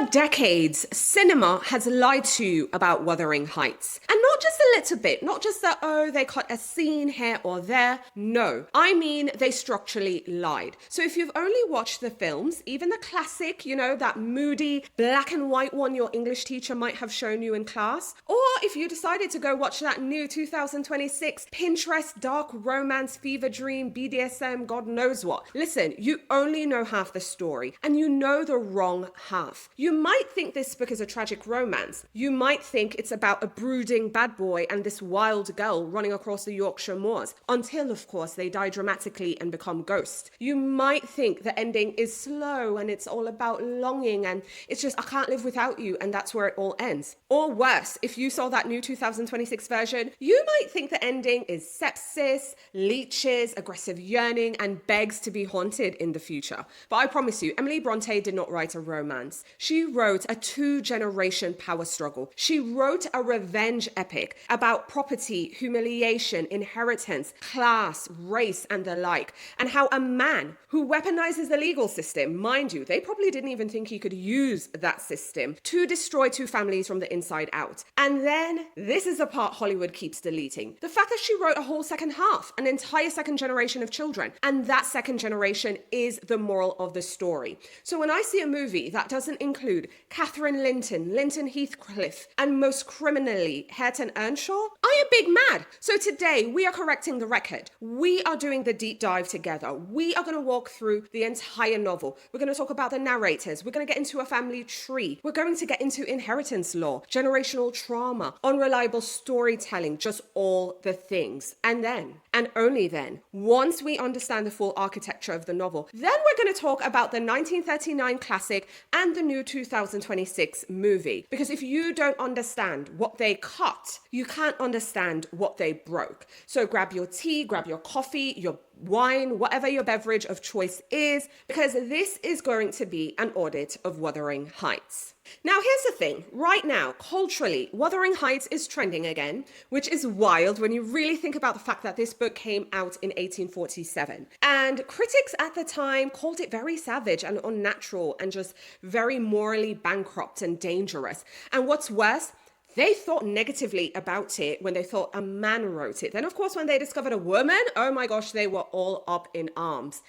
For decades, cinema has lied to you about Wuthering Heights. And not just a little bit, not just that, oh, they cut a scene here or there. No, I mean they structurally lied. So if you've only watched the films, even the classic, that moody black and white one your English teacher might have shown you in class, or if you decided to go watch that new 2026 Pinterest dark romance fever dream BDSM God knows what, listen, you only know half the story and you know the wrong half. You might think this book is a tragic romance. You might think it's about a brooding bad boy and this wild girl running across the Yorkshire moors, until of course they die dramatically and become ghosts. You might think the ending is slow and it's all about longing and it's just I can't live without you and that's where it all ends. Or worse, if you saw that new 2026 version, you might think the ending is sepsis, leeches, aggressive yearning and begs to be haunted in the future. But I promise you, Emily Brontë did not write a romance. She wrote a two-generation power struggle. She wrote a revenge epic about property, humiliation, inheritance, class, race, and the like, and how a man who weaponizes the legal system, mind you, they probably didn't even think he could use that system to destroy two families from the inside out. And then, this is the part Hollywood keeps deleting. The fact that she wrote a whole second half, an entire second generation of children, and that second generation is the moral of the story. So when I see a movie that doesn't include Catherine Linton Heathcliff, and most criminally, Hareton Earnshaw, I am big mad. So today, we are correcting the record. We are doing the deep dive together. We are going to walk through the entire novel. We're going to talk about the narrators. We're going to get into a family tree. We're going to get into inheritance law, generational trauma, unreliable storytelling, just all the things. And then, and only then, once we understand the full architecture of the novel, then we're going to talk about the 1939 classic and the new 2026 movie. Because if you don't understand what they cut, you can't understand what they broke. So grab your tea, grab your coffee, your wine, whatever your beverage of choice is, because this is going to be an audit of Wuthering Heights. Now, here's the thing. Right now, culturally, Wuthering Heights is trending again, which is wild when you really think about the fact that this book came out in 1847. And critics at the time called it very savage and unnatural and just very morally bankrupt and dangerous. And what's worse, they thought negatively about it when they thought a man wrote it. Then, of course, when they discovered a woman, oh my gosh, they were all up in arms.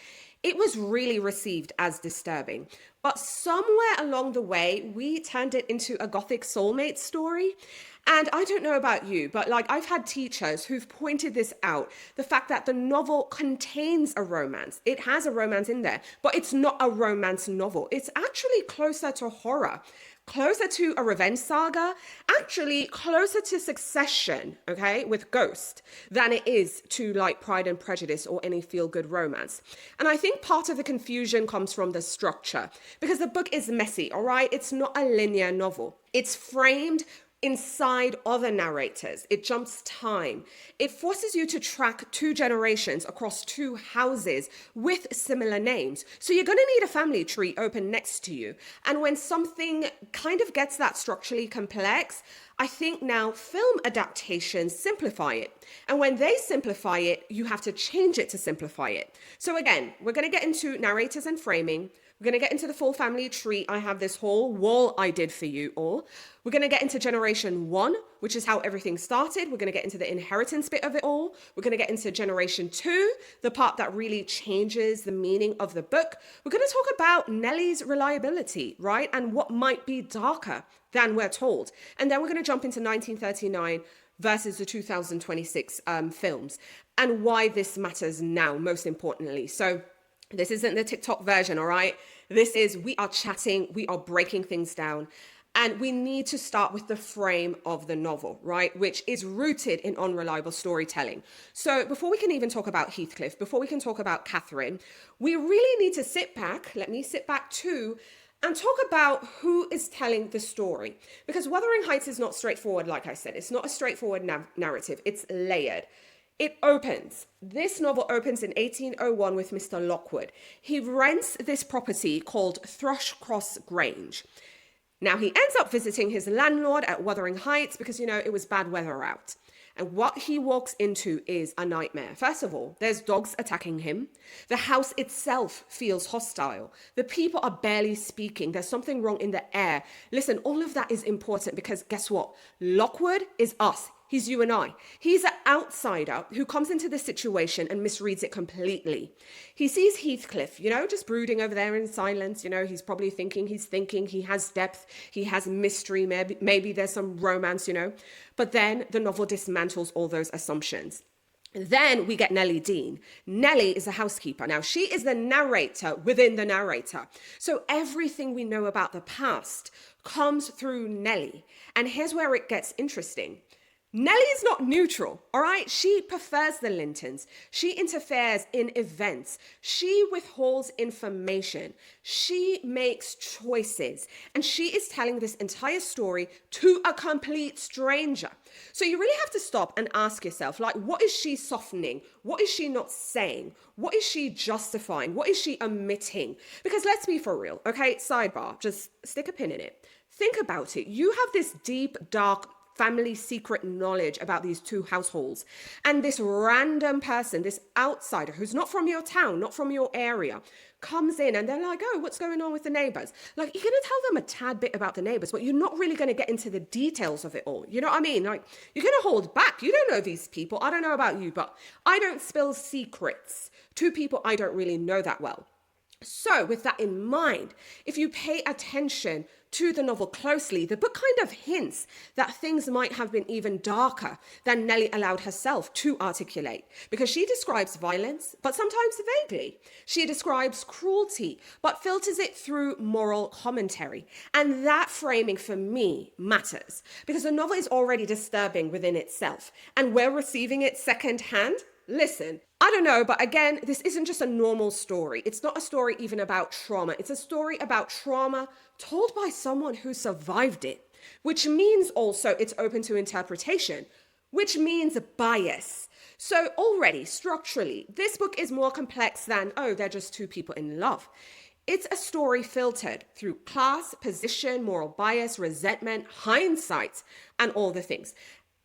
It was really received as disturbing. But somewhere along the way, we turned it into a Gothic soulmate story. And I don't know about you, but I've had teachers who've pointed this out, the fact that the novel contains a romance. It has a romance in there, but it's not a romance novel. It's actually closer to horror, closer to a revenge saga, actually closer to Succession, okay, with Ghost, than it is to Pride and Prejudice or any feel-good romance. And I think part of the confusion comes from the structure, because the book is messy, all right? It's not a linear novel. It's framed inside other narrators. It jumps time. It forces you to track two generations across two houses with similar names. So you're going to need a family tree open next to you. And when something kind of gets that structurally complex, I think now film adaptations simplify it. And when they simplify it, you have to change it to simplify it. So again, we're going to get into narrators and framing. We're going to get into the full family tree. I have this whole wall I did for you all. We're going to get into generation 1, which is how everything started. We're going to get into the inheritance bit of it all. We're going to get into generation 2, the part that really changes the meaning of the book. We're going to talk about Nelly's reliability, right? And what might be darker than we're told. And then we're going to jump into 1939 versus the 2026 films and why this matters now, most importantly. So this isn't the TikTok version, all right? This is, we are chatting, we are breaking things down. And we need to start with the frame of the novel, right? Which is rooted in unreliable storytelling. So before we can even talk about Heathcliff, before we can talk about Catherine, we really need to sit back, let me sit back too, and talk about who is telling the story. Because Wuthering Heights is not straightforward, like I said. It's not a straightforward narrative. It's layered. It opens. This novel opens in 1801 with Mr. Lockwood. He rents this property called Thrushcross Grange. Now, he ends up visiting his landlord at Wuthering Heights because, it was bad weather out. And what he walks into is a nightmare. First of all, there's dogs attacking him. The house itself feels hostile. The people are barely speaking. There's something wrong in the air. Listen, all of that is important because guess what? Lockwood is us. He's you and I. He's an outsider who comes into this situation and misreads it completely. He sees Heathcliff, just brooding over there in silence. He's probably thinking, he has depth, he has mystery, maybe there's some romance, But then the novel dismantles all those assumptions. Then we get Nelly Dean. Nelly is a housekeeper. Now, she is the narrator within the narrator. So everything we know about the past comes through Nelly. And here's where it gets interesting. Nelly is not neutral, all right? She prefers the Lintons. She interferes in events. She withholds information. She makes choices. And she is telling this entire story to a complete stranger. So you really have to stop and ask yourself, what is she softening? What is she not saying? What is she justifying? What is she omitting? Because let's be for real, okay? Sidebar, just stick a pin in it. Think about it. You have this deep, dark, family secret knowledge about these two households. And this random person, this outsider who's not from your town, not from your area, comes in and they're like, oh, what's going on with the neighbors? You're going to tell them a tad bit about the neighbors, but you're not really going to get into the details of it all. You know what I mean? You're going to hold back. You don't know these people. I don't know about you, but I don't spill secrets to people I don't really know that well. So with that in mind, if you pay attention to the novel closely, the book kind of hints that things might have been even darker than Nelly allowed herself to articulate, because she describes violence, but sometimes vaguely. She describes cruelty, but filters it through moral commentary. And that framing for me matters, because the novel is already disturbing within itself, and we're receiving it secondhand. Listen, I don't know, but again, this isn't just a normal story. It's not a story even about trauma. It's a story about trauma told by someone who survived it, which means also it's open to interpretation, which means bias. So already, structurally, this book is more complex than, oh, they're just two people in love. It's a story filtered through class, position, moral bias, resentment, hindsight, and all the things.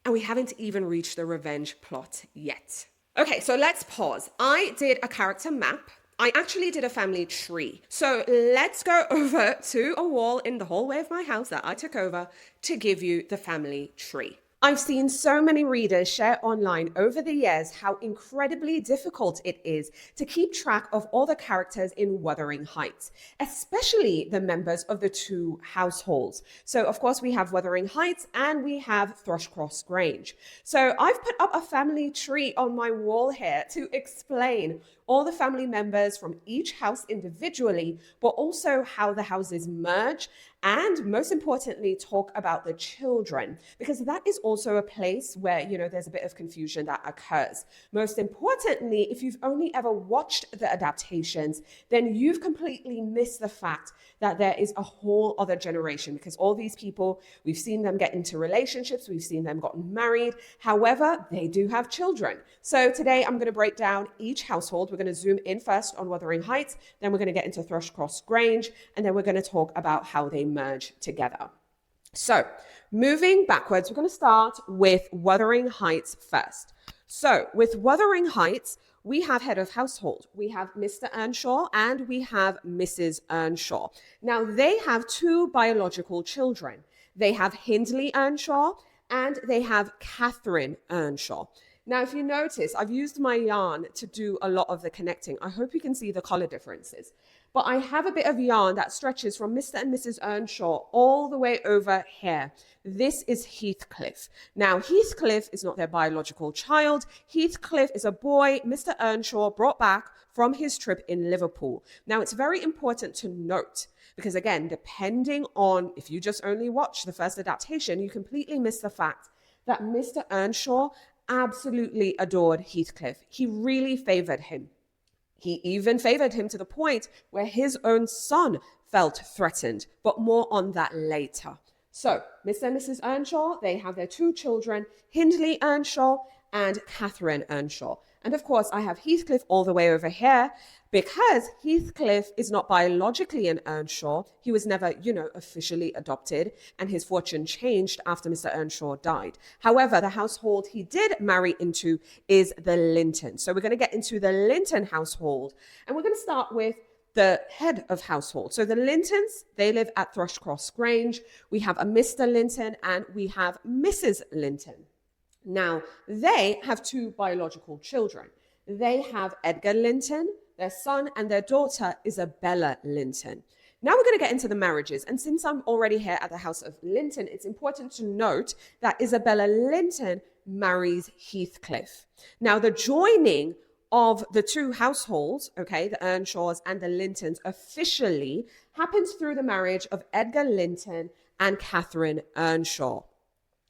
And we haven't even reached the revenge plot yet. Okay, so let's pause. I did a character map. I actually did a family tree. So let's go over to a wall in the hallway of my house that I took over to give you the family tree. I've seen so many readers share online over the years how incredibly difficult it is to keep track of all the characters in Wuthering Heights, especially the members of the two households. So of course we have Wuthering Heights and we have Thrushcross Grange. So I've put up a family tree on my wall here to explain all the family members from each house individually, but also how the houses merge, and most importantly, talk about the children, because that is also a place where, there's a bit of confusion that occurs. Most importantly, if you've only ever watched the adaptations, then you've completely missed the fact that there is a whole other generation, because all these people, we've seen them get into relationships, we've seen them gotten married. However, they do have children. So today I'm going to break down each household. We're going to zoom in first on Wuthering Heights, then we're going to get into Thrushcross Grange, and then we're going to talk about how they merge together. So moving backwards, we're going to start with Wuthering Heights first. So with Wuthering Heights, we have head of household, we have Mr. Earnshaw, and we have Mrs. Earnshaw. Now, they have two biological children. They have Hindley Earnshaw, and they have Catherine Earnshaw. Now, if you notice, I've used my yarn to do a lot of the connecting. I hope you can see the color differences. But I have a bit of yarn that stretches from Mr. and Mrs. Earnshaw all the way over here. This is Heathcliff. Now, Heathcliff is not their biological child. Heathcliff is a boy Mr. Earnshaw brought back from his trip in Liverpool. Now, it's very important to note, because again, depending on if you just only watch the first adaptation, you completely miss the fact that Mr. Earnshaw absolutely adored Heathcliff. He really favored him. He even favored him to the point where his own son felt threatened, but more on that later. So, Mr. and Mrs. Earnshaw, they have their two children, Hindley Earnshaw and Catherine Earnshaw. And of course, I have Heathcliff all the way over here because Heathcliff is not biologically an Earnshaw. He was never, officially adopted, and his fortune changed after Mr. Earnshaw died. However, the household he did marry into is the Linton. So we're going to get into the Linton household, and we're going to start with the head of household. So the Lintons, they live at Thrushcross Grange. We have a Mr. Linton and we have Mrs. Linton. Now, they have two biological children. They have Edgar Linton, their son, and their daughter, Isabella Linton. Now we're going to get into the marriages. And since I'm already here at the house of Linton, it's important to note that Isabella Linton marries Heathcliff. Now, the joining of the two households, okay, the Earnshaws and the Lintons, officially happens through the marriage of Edgar Linton and Catherine Earnshaw.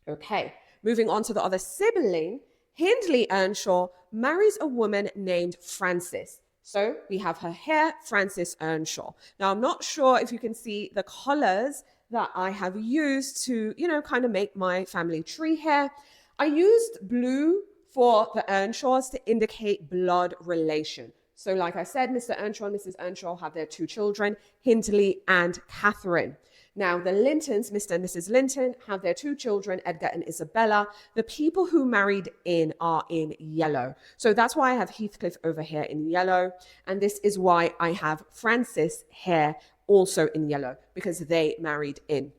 Okay, moving on to the other sibling, Hindley Earnshaw marries a woman named Frances. So we have her here, Frances Earnshaw. Now, I'm not sure if you can see the colors that I have used to, kind of make my family tree here. I used blue for the Earnshaws to indicate blood relation. So like I said, Mr. Earnshaw and Mrs. Earnshaw have their two children, Hindley and Catherine. Now the Lintons, Mr. and Mrs. Linton, have their two children, Edgar and Isabella. The people who married in are in yellow. So that's why I have Heathcliff over here in yellow. And this is why I have Frances here also in yellow, because they married in.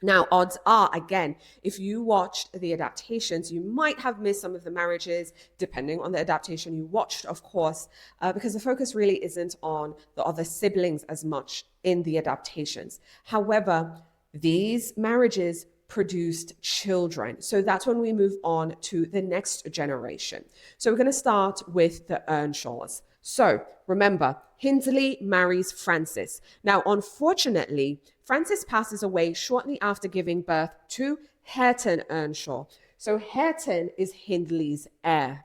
Now, odds are, again, if you watched the adaptations, you might have missed some of the marriages, depending on the adaptation you watched, of course, because the focus really isn't on the other siblings as much in the adaptations. However, these marriages produced children. So that's when we move on to the next generation. So we're going to start with the Earnshaws. So remember, Hindley marries Frances. Now, unfortunately, Frances passes away shortly after giving birth to Hareton Earnshaw. So Hareton is Hindley's heir.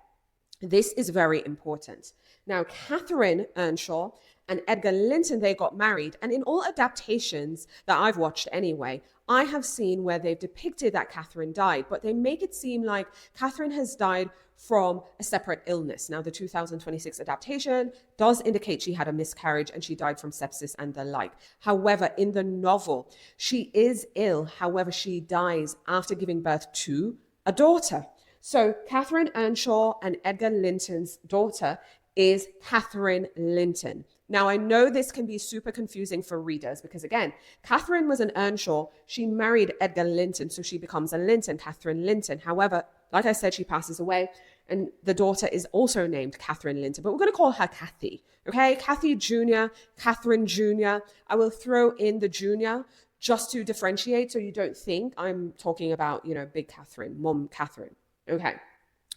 This is very important. Now, Catherine Earnshaw and Edgar Linton, they got married. And in all adaptations that I've watched anyway, I have seen where they've depicted that Catherine died, but they make it seem like Catherine has died from a separate illness. Now, the 2026 adaptation does indicate she had a miscarriage and she died from sepsis and the like. However, in the novel, she is ill. However, she dies after giving birth to a daughter. So Catherine Earnshaw and Edgar Linton's daughter is Catherine Linton. Now, I know this can be super confusing for readers because, again, Catherine was an Earnshaw. She married Edgar Linton, so she becomes a Linton, Catherine Linton. However, like I said, she passes away, and the daughter is also named Catherine Linton, but we're going to call her Cathy, okay? Cathy Jr., Catherine Jr. I will throw in the Jr. just to differentiate so you don't think I'm talking about, Big Catherine, Mom Catherine, okay?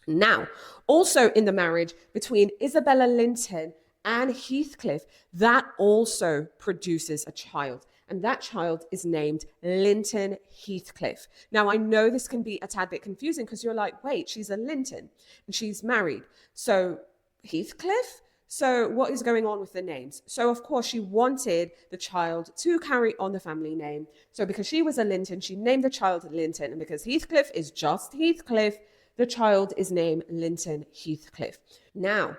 Now, also in the marriage between Isabella Linton and Heathcliff, that also produces a child. And that child is named Linton Heathcliff. Now, I know this can be a tad bit confusing because you're like, wait, she's a Linton and she's married. So Heathcliff? So what is going on with the names? So, of course, she wanted the child to carry on the family name. So because she was a Linton, she named the child Linton. And because Heathcliff is just Heathcliff, the child is named Linton Heathcliff. Now,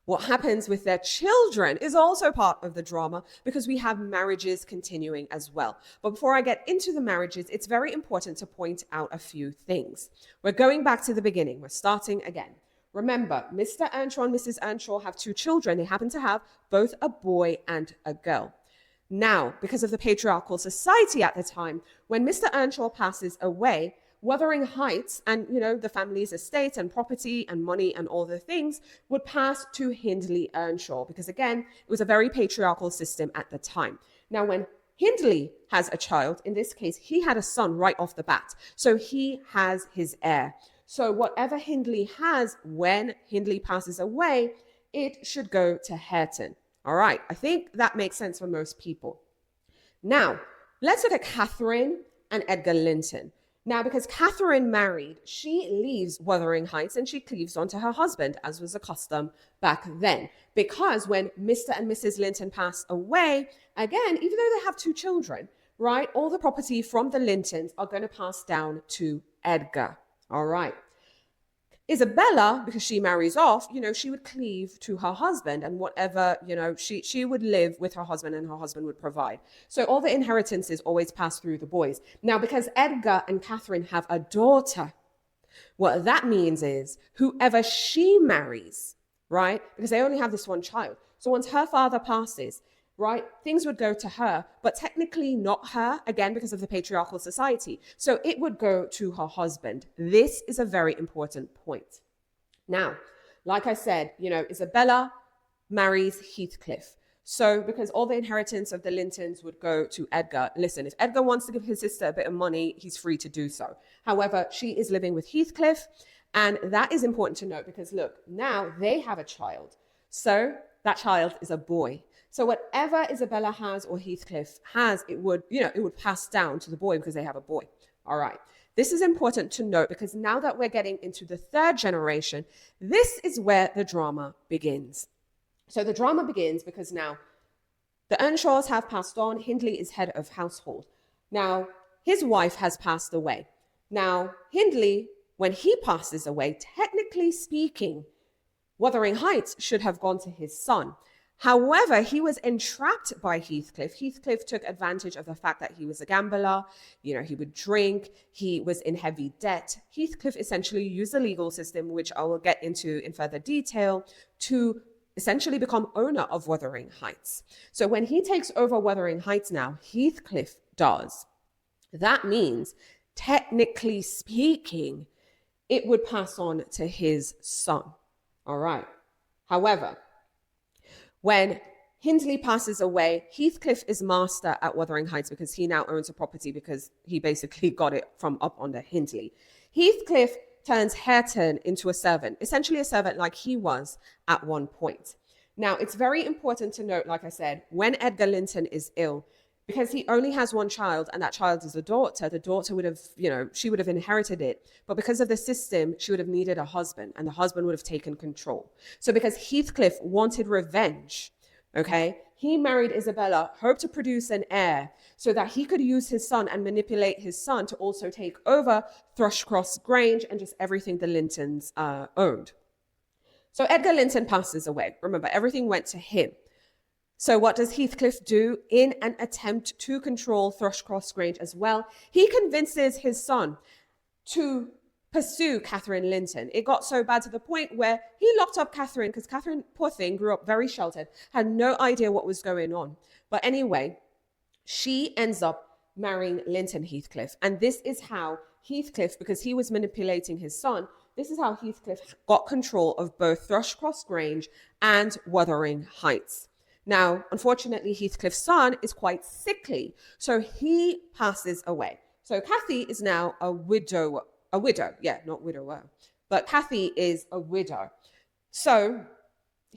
what happens with their children is also part of the drama because we have marriages continuing as well. But before I get into the marriages, it's very important to point out a few things. We're going back to the beginning. We're starting again. Remember, Mr. Earnshaw and Mrs. Earnshaw have two children. They happen to have both a boy and a girl. Now, because of the patriarchal society at the time, when Mr. Earnshaw passes away, Wuthering Heights and, the family's estate and property and money and all the things would pass to Hindley Earnshaw because, again, it was a very patriarchal system at the time. Now, when Hindley has a child, in this case, he had a son right off the bat. So he has his heir. So whatever Hindley has when Hindley passes away, it should go to Hareton. All right, I think that makes sense for most people. Now, let's look at Catherine and Edgar Linton. Now, because Catherine married, she leaves Wuthering Heights and she cleaves onto her husband, as was the custom back then. Because when Mr. and Mrs. Linton pass away, again, even though they have two children, right, all the property from the Lintons are going to pass down to Edgar. All right. Isabella, because she marries off, she would cleave to her husband, and whatever, she would live with her husband, and her husband would provide. So all the inheritances always pass through the boys. Now, because Edgar and Catherine have a daughter, what that means is whoever she marries, right? Because they only have this one child. So once her father passes, right, things would go to her, but technically not her, again, because of the patriarchal society. So it would go to her husband. This is a very important point. Now, like I said, Isabella marries Heathcliff. So because all the inheritance of the Lintons would go to Edgar, listen, if Edgar wants to give his sister a bit of money, he's free to do so. However, she is living with Heathcliff, and that is important to note because look, now they have a child. So that child is a boy. So whatever Isabella has or Heathcliff has, it would pass down to the boy because they have a boy. All right. This is important to note because now that we're getting into the third generation, this is where the drama begins. So the drama begins because now the Earnshaws have passed on. Hindley is head of household. Now, his wife has passed away. Now, Hindley, when he passes away, technically speaking, Wuthering Heights should have gone to his son. However, he was entrapped by Heathcliff. Heathcliff took advantage of the fact that he was a gambler. He would drink. He was in heavy debt. Heathcliff essentially used the legal system, which I will get into in further detail, to essentially become owner of Wuthering Heights. So when he takes over Wuthering Heights now, Heathcliff does. That means, technically speaking, it would pass on to his son. All right. However, when Hindley passes away, Heathcliff is master at Wuthering Heights because he now owns a property because he basically got it from up under Hindley. Heathcliff turns Hareton into a servant, essentially a servant like he was at one point. Now, it's very important to note, like I said, when Edgar Linton is ill, because he only has one child and that child is a daughter, the daughter would have, she would have inherited it. But because of the system, she would have needed a husband and the husband would have taken control. So because Heathcliff wanted revenge, okay, he married Isabella, hoped to produce an heir so that he could use his son and manipulate his son to also take over Thrushcross Grange and just everything the Lintons owned. So Edgar Linton passes away. Remember, everything went to him. So what does Heathcliff do in an attempt to control Thrushcross Grange as well? He convinces his son to pursue Catherine Linton. It got so bad to the point where he locked up Catherine because Catherine, poor thing, grew up very sheltered, had no idea what was going on. But anyway, she ends up marrying Linton Heathcliff. And this is how Heathcliff, because he was manipulating his son, this is how Heathcliff got control of both Thrushcross Grange and Wuthering Heights. Now, unfortunately, Heathcliff's son is quite sickly, so he passes away. So Cathy is now a widow, not widower, but Cathy is a widow. So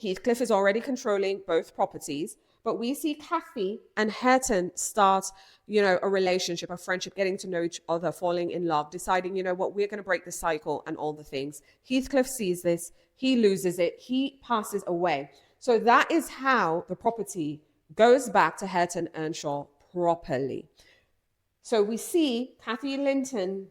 Heathcliff is already controlling both properties, but we see Cathy and Hareton start, a relationship, a friendship, getting to know each other, falling in love, deciding, we're going to break the cycle and all the things. Heathcliff sees this, he loses it, he passes away. So that is how the property goes back to Hareton Earnshaw properly. So we see Cathy Linton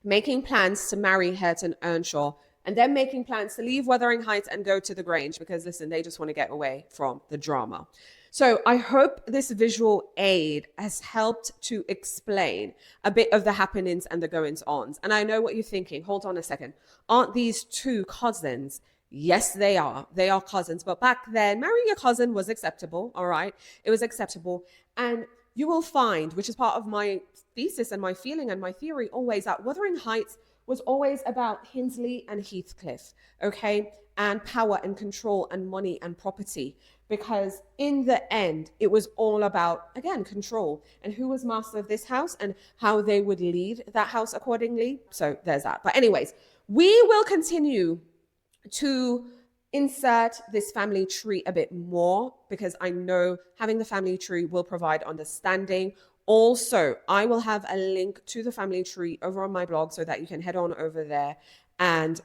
making plans to marry Hareton Earnshaw and then making plans to leave Wuthering Heights and go to the Grange because, listen, they just want to get away from the drama. So I hope this visual aid has helped to explain a bit of the happenings and the goings-ons. And I know what you're thinking. Hold on a second. Aren't these two cousins? Yes, they are. They are cousins. But back then, marrying a cousin was acceptable. All right. It was acceptable. And you will find, which is part of my thesis and my feeling and my theory always, that Wuthering Heights was always about Hindley and Heathcliff, okay, and power and control and money and property. Because in the end, it was all about, again, control and who was master of this house and how they would lead that house accordingly. So there's that. But anyways, we will continue to insert this family tree a bit more because I know having the family tree will provide understanding. Also, I will have a link to the family tree over on my blog so that you can head on over there and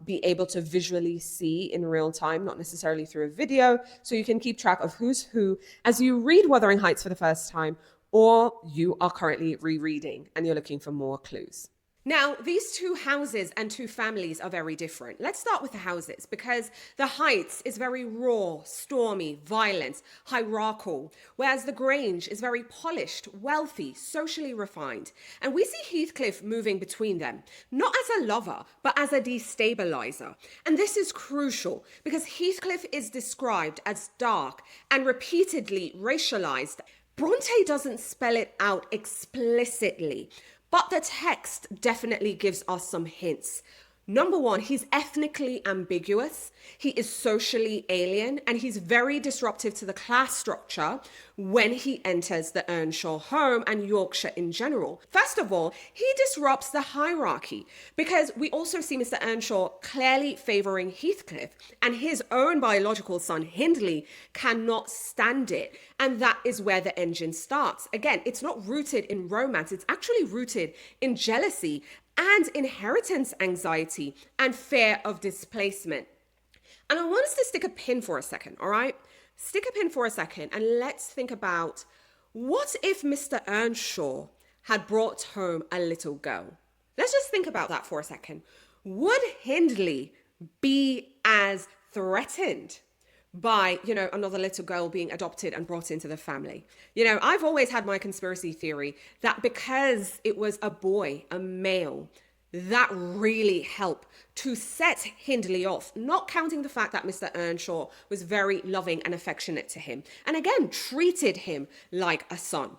be able to visually see in real time, not necessarily through a video, so you can keep track of who's who as you read Wuthering Heights for the first time or you are currently rereading and you're looking for more clues. Now, these two houses and two families are very different. Let's start with the houses because the Heights is very raw, stormy, violent, hierarchical, whereas the Grange is very polished, wealthy, socially refined. And we see Heathcliff moving between them, not as a lover, but as a destabilizer. And this is crucial because Heathcliff is described as dark and repeatedly racialized. Brontë doesn't spell it out explicitly, but the text definitely gives us some hints. Number one, he's ethnically ambiguous, he is socially alien, and he's very disruptive to the class structure when he enters the Earnshaw home and Yorkshire in general. First of all, he disrupts the hierarchy because we also see Mr. Earnshaw clearly favoring Heathcliff, and his own biological son, Hindley, cannot stand it. And that is where the engine starts. Again, it's not rooted in romance, it's actually rooted in jealousy and inheritance anxiety and fear of displacement. And I want us to stick a pin for a second, all right? Stick a pin for a second and let's think about what if Mr. Earnshaw had brought home a little girl? Let's just think about that for a second. Would Hindley be as threatened by, another little girl being adopted and brought into the family? I've always had my conspiracy theory that because it was a boy, a male, that really helped to set Hindley off, not counting the fact that Mr. Earnshaw was very loving and affectionate to him, and again, treated him like a son.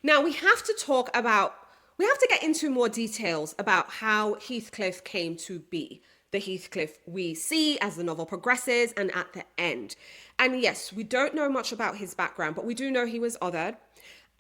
Now, we have to get into more details about how Heathcliff came to be. The Heathcliff we see as the novel progresses and at the end. And yes, we don't know much about his background, but we do know he was othered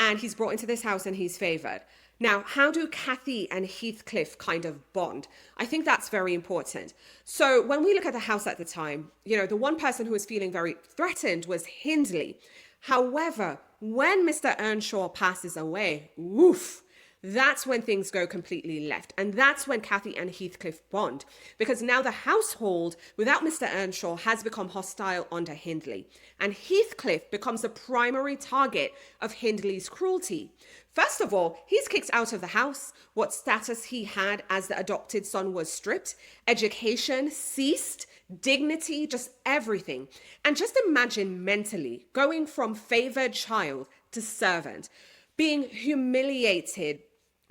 and he's brought into this house and he's favored. Now, how do Cathy and Heathcliff kind of bond? I think that's very important. So when we look at the house at the time, the one person who was feeling very threatened was Hindley. However, when Mr. Earnshaw passes away, woof, that's when things go completely left. And that's when Cathy and Heathcliff bond. Because now the household, without Mr. Earnshaw, has become hostile under Hindley. And Heathcliff becomes the primary target of Hindley's cruelty. First of all, he's kicked out of the house. What status he had as the adopted son was stripped. Education ceased. Dignity, just everything. And just imagine mentally going from favored child to servant, being humiliated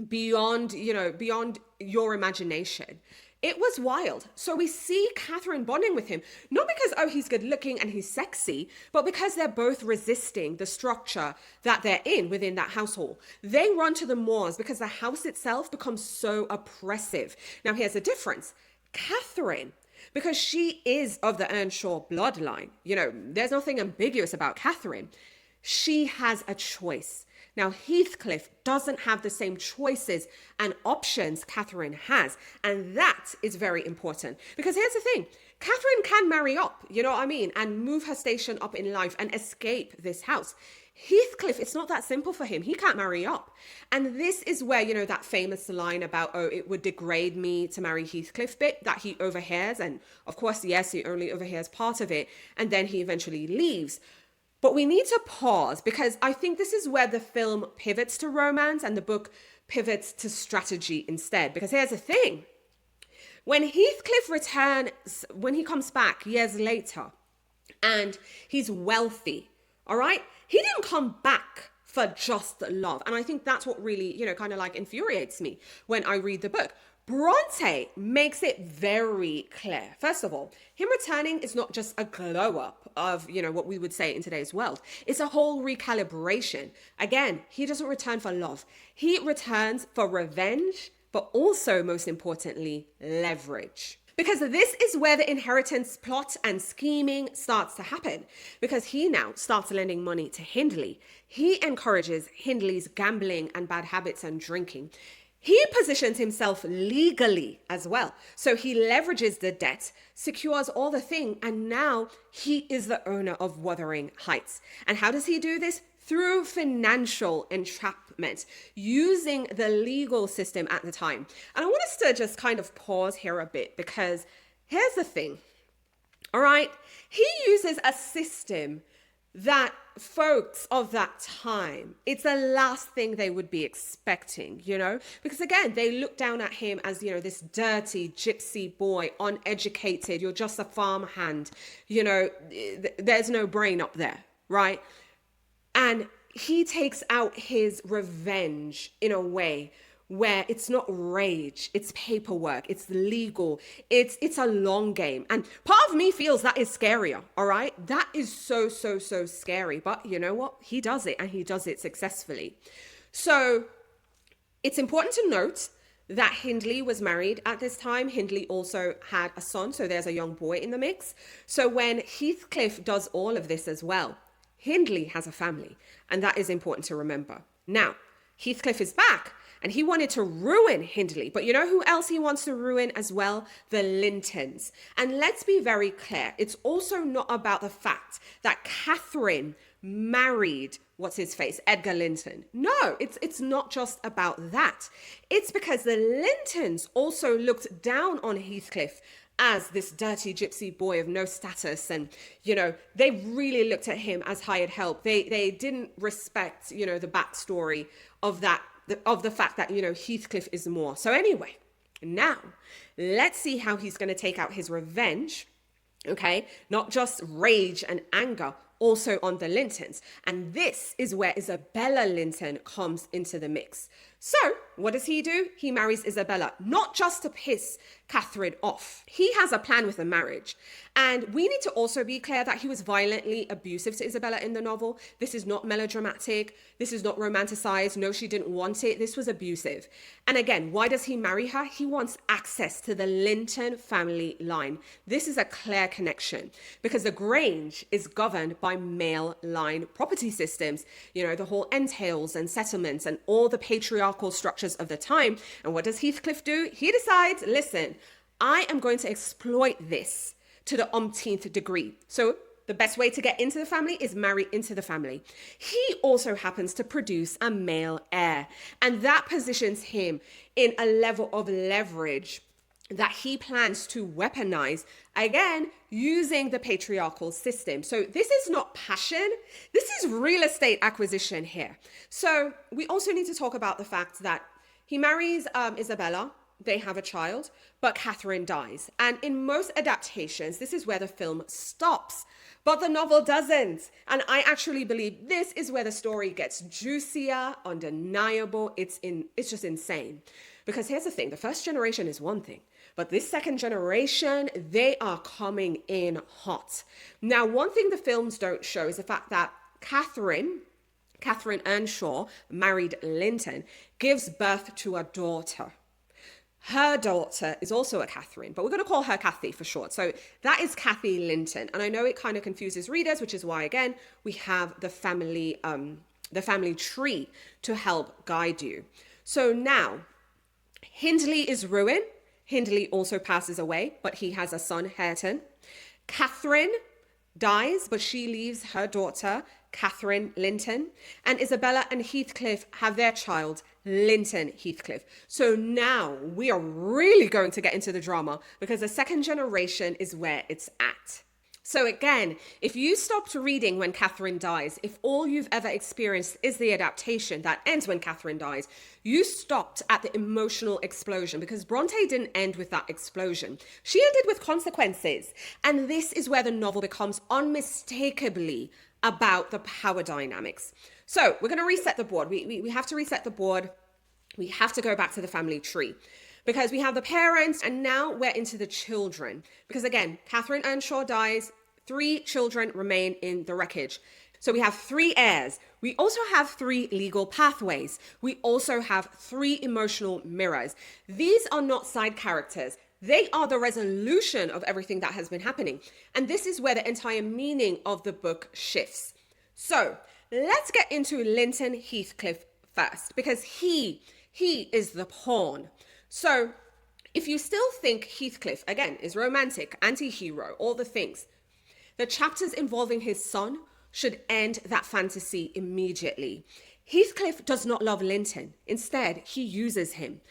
beyond your imagination. It was wild. So we see Catherine bonding with him, not because, he's good looking and he's sexy, but because they're both resisting the structure that they're in within that household. They run to the moors because the house itself becomes so oppressive. Now, here's the difference. Catherine, because she is of the Earnshaw bloodline, there's nothing ambiguous about Catherine. She has a choice. Now, Heathcliff doesn't have the same choices and options Catherine has. And that is very important. Because here's the thing. Catherine can marry up, and move her station up in life and escape this house. Heathcliff, it's not that simple for him. He can't marry up. And this is where, that famous line about, it would degrade me to marry Heathcliff bit that he overhears. And of course, yes, he only overhears part of it. And then he eventually leaves. But we need to pause because I think this is where the film pivots to romance and the book pivots to strategy instead. Because here's the thing. When Heathcliff returns, when he comes back years later and he's wealthy, all right, he didn't come back for just love. And I think that's what really, kind of like infuriates me when I read the book. Brontë makes it very clear. First of all, him returning is not just a glow up of, what we would say in today's world. It's a whole recalibration. Again, he doesn't return for love. He returns for revenge, but also, most importantly, leverage. Because this is where the inheritance plot and scheming starts to happen. Because he now starts lending money to Hindley. He encourages Hindley's gambling and bad habits and drinking. He positions himself legally as well. So he leverages the debt, secures all the thing, and now he is the owner of Wuthering Heights. And how does he do this? Through financial entrapment, using the legal system at the time. And I want us to just kind of pause here a bit because here's the thing. All right. He uses a system that folks of that time, it's the last thing they would be expecting, you know, because again, they look down at him as, you know, this dirty gypsy boy, uneducated, you're just a farmhand, you know, there's no brain up there, right? And he takes out his revenge in a way where it's not rage, it's paperwork, it's legal, it's a long game. And part of me feels that is scarier, all right? That is so scary. But you know what? He does it, and he does it successfully. So it's important to note that Hindley was married at this time. Hindley also had a son, so there's a young boy in the mix. So when Heathcliff does all of this as well, Hindley has a family, and that is important to remember. Now, Heathcliff is back, and he wanted to ruin Hindley. But you know who else he wants to ruin as well? The Lintons. And let's be very clear. It's also not about the fact that Catherine married, what's his face, Edgar Linton. No, it's not just about that. It's because the Lintons also looked down on Heathcliff as this dirty gypsy boy of no status. And, you know, they really looked at him as hired help. They didn't respect, you know, the backstory of that, of the fact that, you know, Heathcliff is more. So anyway, now let's see how he's going to take out his revenge. Okay, not just rage and anger, also on the Lintons. And this is where Isabella Linton comes into the mix. So what does he do? He marries Isabella, not just to piss Catherine off. He has a plan with the marriage. And we need to also be clear that he was violently abusive to Isabella in the novel. This is not melodramatic. This is not romanticized. No, she didn't want it. This was abusive. And again, why does he marry her? He wants access to the Linton family line. This is a clear connection because the Grange is governed by male line property systems, you know, the whole entails and settlements and all the patriarchal structures of the time. And what does Heathcliff do? He decides, listen, I am going to exploit this to the umpteenth degree. So the best way to get into the family is marry into the family. He also happens to produce a male heir, and that positions him in a level of leverage that he plans to weaponize, again, using the patriarchal system. So this is not passion. This is real estate acquisition here. So we also need to talk about the fact that he marries Isabella. They have a child, but Catherine dies. And in most adaptations, this is where the film stops, but the novel doesn't. And I actually believe this is where the story gets juicier, undeniable. It's just insane. Because here's the thing, the first generation is one thing, but this second generation, they are coming in hot. Now, one thing the films don't show is the fact that Catherine Earnshaw, married Linton, gives birth to a daughter. Her daughter is also a Catherine, but we're going to call her Cathy for short. So that is Cathy Linton. And I know it kind of confuses readers, which is why, again, we have the family tree to help guide you. So now, Hindley is ruined. Hindley also passes away, but he has a son, Hareton. Catherine dies, but she leaves her daughter, Catherine Linton. And Isabella and Heathcliff have their child, Linton Heathcliff. So now we are really going to get into the drama because the second generation is where it's at. So again, if you stopped reading when Catherine dies, if all you've ever experienced is the adaptation that ends when Catherine dies, you stopped at the emotional explosion because Brontë didn't end with that explosion. She ended with consequences. And this is where the novel becomes unmistakably about the power dynamics. So we're going to reset the board. We have to reset the board. We have to go back to the family tree because we have the parents and now we're into the children. Because again, Catherine Earnshaw dies. 3 children remain in the wreckage. So we have 3 heirs. We also have 3 legal pathways. We also have 3 emotional mirrors. These are not side characters. They are the resolution of everything that has been happening. And this is where the entire meaning of the book shifts. So let's get into Linton Heathcliff first, because he is the pawn. So if you still think Heathcliff, again, is romantic, anti-hero, all the things, the chapters involving his son should end that fantasy immediately. Heathcliff does not love Linton. Instead, he uses him.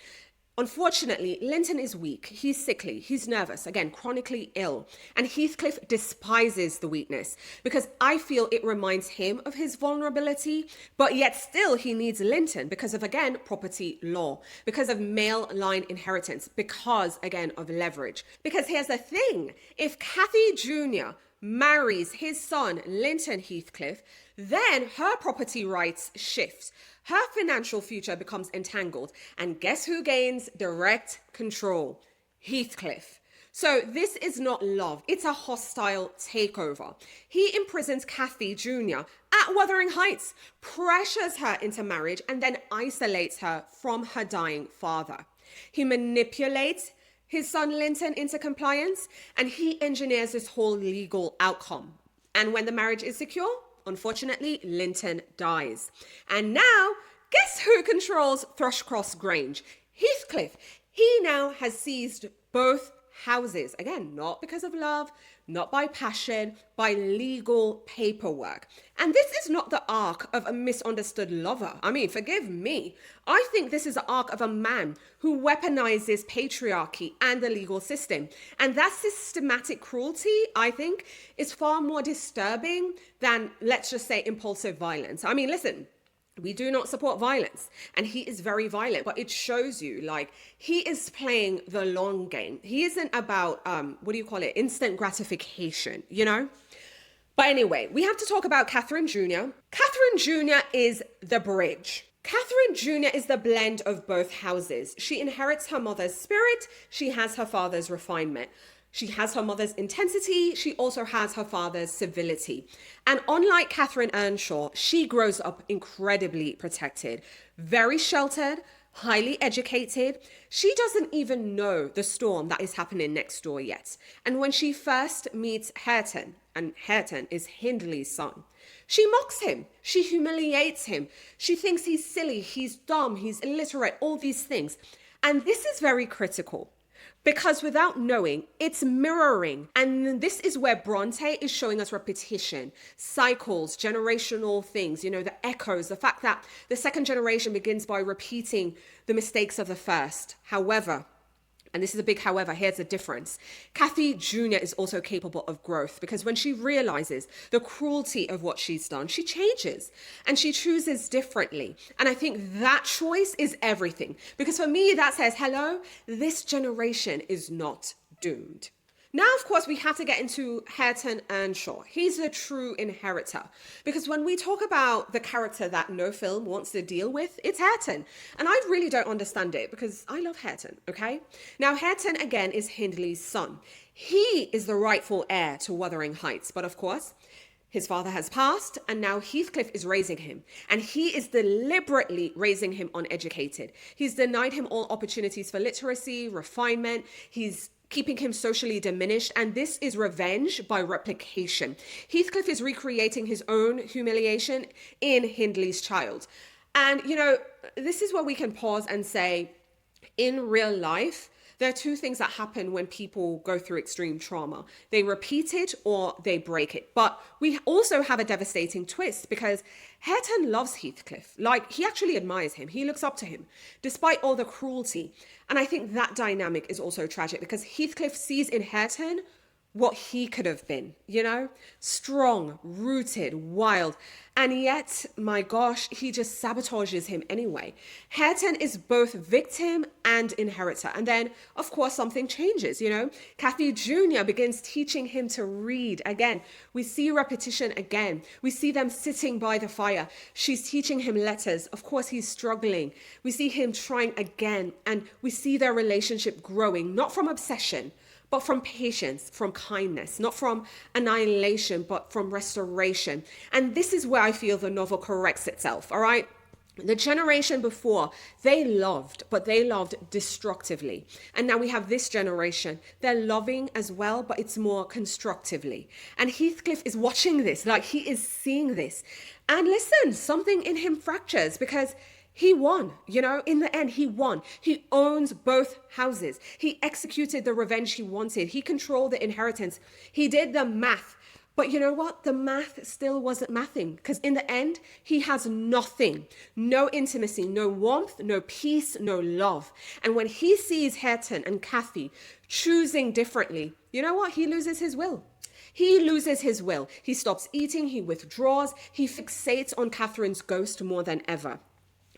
Unfortunately, Linton is weak, he's sickly, he's nervous, again, chronically ill, and Heathcliff despises the weakness because I feel it reminds him of his vulnerability, but yet still he needs Linton because of, again, property law, because of male line inheritance, because, again, of leverage. Because here's the thing, if Cathy Jr. marries his son, Linton Heathcliff, then her property rights shift. Her financial future becomes entangled. And guess who gains direct control? Heathcliff. So this is not love. It's a hostile takeover. He imprisons Cathy Jr. at Wuthering Heights, pressures her into marriage, and then isolates her from her dying father. He manipulates his son Linton into compliance, and he engineers this whole legal outcome. And when the marriage is secure, unfortunately, Linton dies. And now, guess who controls Thrushcross Grange? Heathcliff. He now has seized both houses. Again, not because of love, not by passion, by legal paperwork. And this is not the arc of a misunderstood lover. I mean, forgive me. I think this is the arc of a man who weaponizes patriarchy and the legal system. And that systematic cruelty, I think, is far more disturbing than, let's just say, impulsive violence. I mean, listen, we do not support violence, and he is very violent, but it shows you, like, he is playing the long game. He isn't about, instant gratification, you know? But anyway, we have to talk about Catherine Jr. Catherine Jr. is the bridge. Catherine Jr. is the blend of both houses. She inherits her mother's spirit. She has her father's refinement. She has her mother's intensity. She also has her father's civility. And unlike Catherine Earnshaw, she grows up incredibly protected, very sheltered, highly educated. She doesn't even know the storm that is happening next door yet. And when she first meets Hareton, and Hareton is Hindley's son, she mocks him. She humiliates him. She thinks he's silly, he's dumb, he's illiterate, all these things. And this is very critical. Because without knowing, it's mirroring. And this is where Brontë is showing us repetition, cycles, generational things, you know, the echoes, the fact that the second generation begins by repeating the mistakes of the first. However, and this is a big however, here's the difference. Cathy Jr. is also capable of growth because when she realizes the cruelty of what she's done, she changes and she chooses differently. And I think that choice is everything because for me, that says, hello, this generation is not doomed. Now, of course, we have to get into Hareton Earnshaw. He's the true inheritor. Because when we talk about the character that no film wants to deal with, it's Hareton. And I really don't understand it because I love Hareton, okay? Now, Hareton, again, is Hindley's son. He is the rightful heir to Wuthering Heights. But of course, his father has passed and now Heathcliff is raising him. And he is deliberately raising him uneducated. He's denied him all opportunities for literacy, refinement. He's keeping him socially diminished, and this is revenge by replication. Heathcliff is recreating his own humiliation in Hindley's child. And, you know, this is where we can pause and say, in real life, there are two things that happen when people go through extreme trauma. They repeat it or they break it. But we also have a devastating twist because Hareton loves Heathcliff. Like, he actually admires him. He looks up to him, despite all the cruelty. And I think that dynamic is also tragic because Heathcliff sees in Hareton what he could have been, you know, strong, rooted, wild. And yet, my gosh, he just sabotages him anyway. Hareton is both victim and inheritor. And then, of course, something changes, you know. Cathy Jr. begins teaching him to read. Again, we see repetition again. We see them sitting by the fire. She's teaching him letters. Of course, he's struggling. We see him trying again. And we see their relationship growing, not from obsession, but from patience, from kindness, not from annihilation, but from restoration. And this is where I feel the novel corrects itself, all right? The generation before, they loved, but they loved destructively. And now we have this generation. They're loving as well, but it's more constructively. And Heathcliff is watching this, like he is seeing this. And listen, something in him fractures because he won, you know, in the end, he won. He owns both houses. He executed the revenge he wanted. He controlled the inheritance. He did the math But you know what? The math still wasn't mathing, because in the end, he has nothing. No intimacy, no warmth, no peace, no love. And when he sees Hareton and Cathy choosing differently, you know what? He loses his will. He loses his will. He stops eating, he withdraws, he fixates on Catherine's ghost more than ever.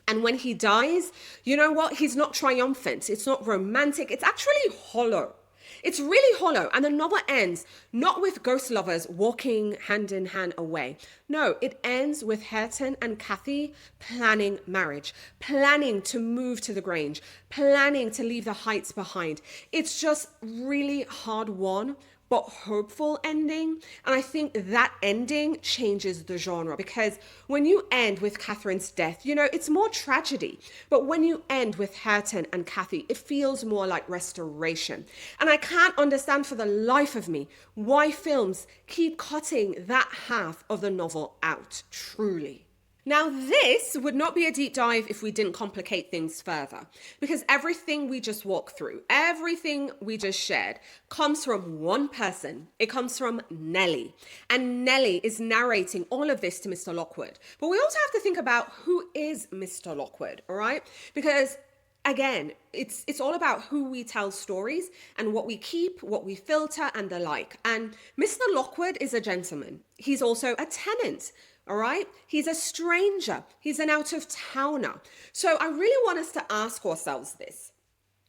And when he dies, you know what? He's not triumphant. It's not romantic. It's actually hollow. It's really hollow. And the novel ends not with ghost lovers walking hand in hand away. No, it ends with Hareton and Cathy planning marriage, planning to move to the Grange, planning to leave the Heights behind. It's just really hard won, but hopeful ending. And I think that ending changes the genre, because when you end with Catherine's death, you know, it's more tragedy. But when you end with Hareton and Cathy, it feels more like restoration. And I can't understand for the life of me why films keep cutting that half of the novel out, truly. Now, this would not be a deep dive if we didn't complicate things further, because everything we just walked through, everything we just shared, comes from one person. It comes from Nelly. And Nelly is narrating all of this to Mr. Lockwood. But we also have to think about who is Mr. Lockwood, all right? Because again, it's all about who we tell stories and what we keep, what we filter, and the like. And Mr. Lockwood is a gentleman. He's also a tenant. All right. He's a stranger. He's an out of towner. So I really want us to ask ourselves this.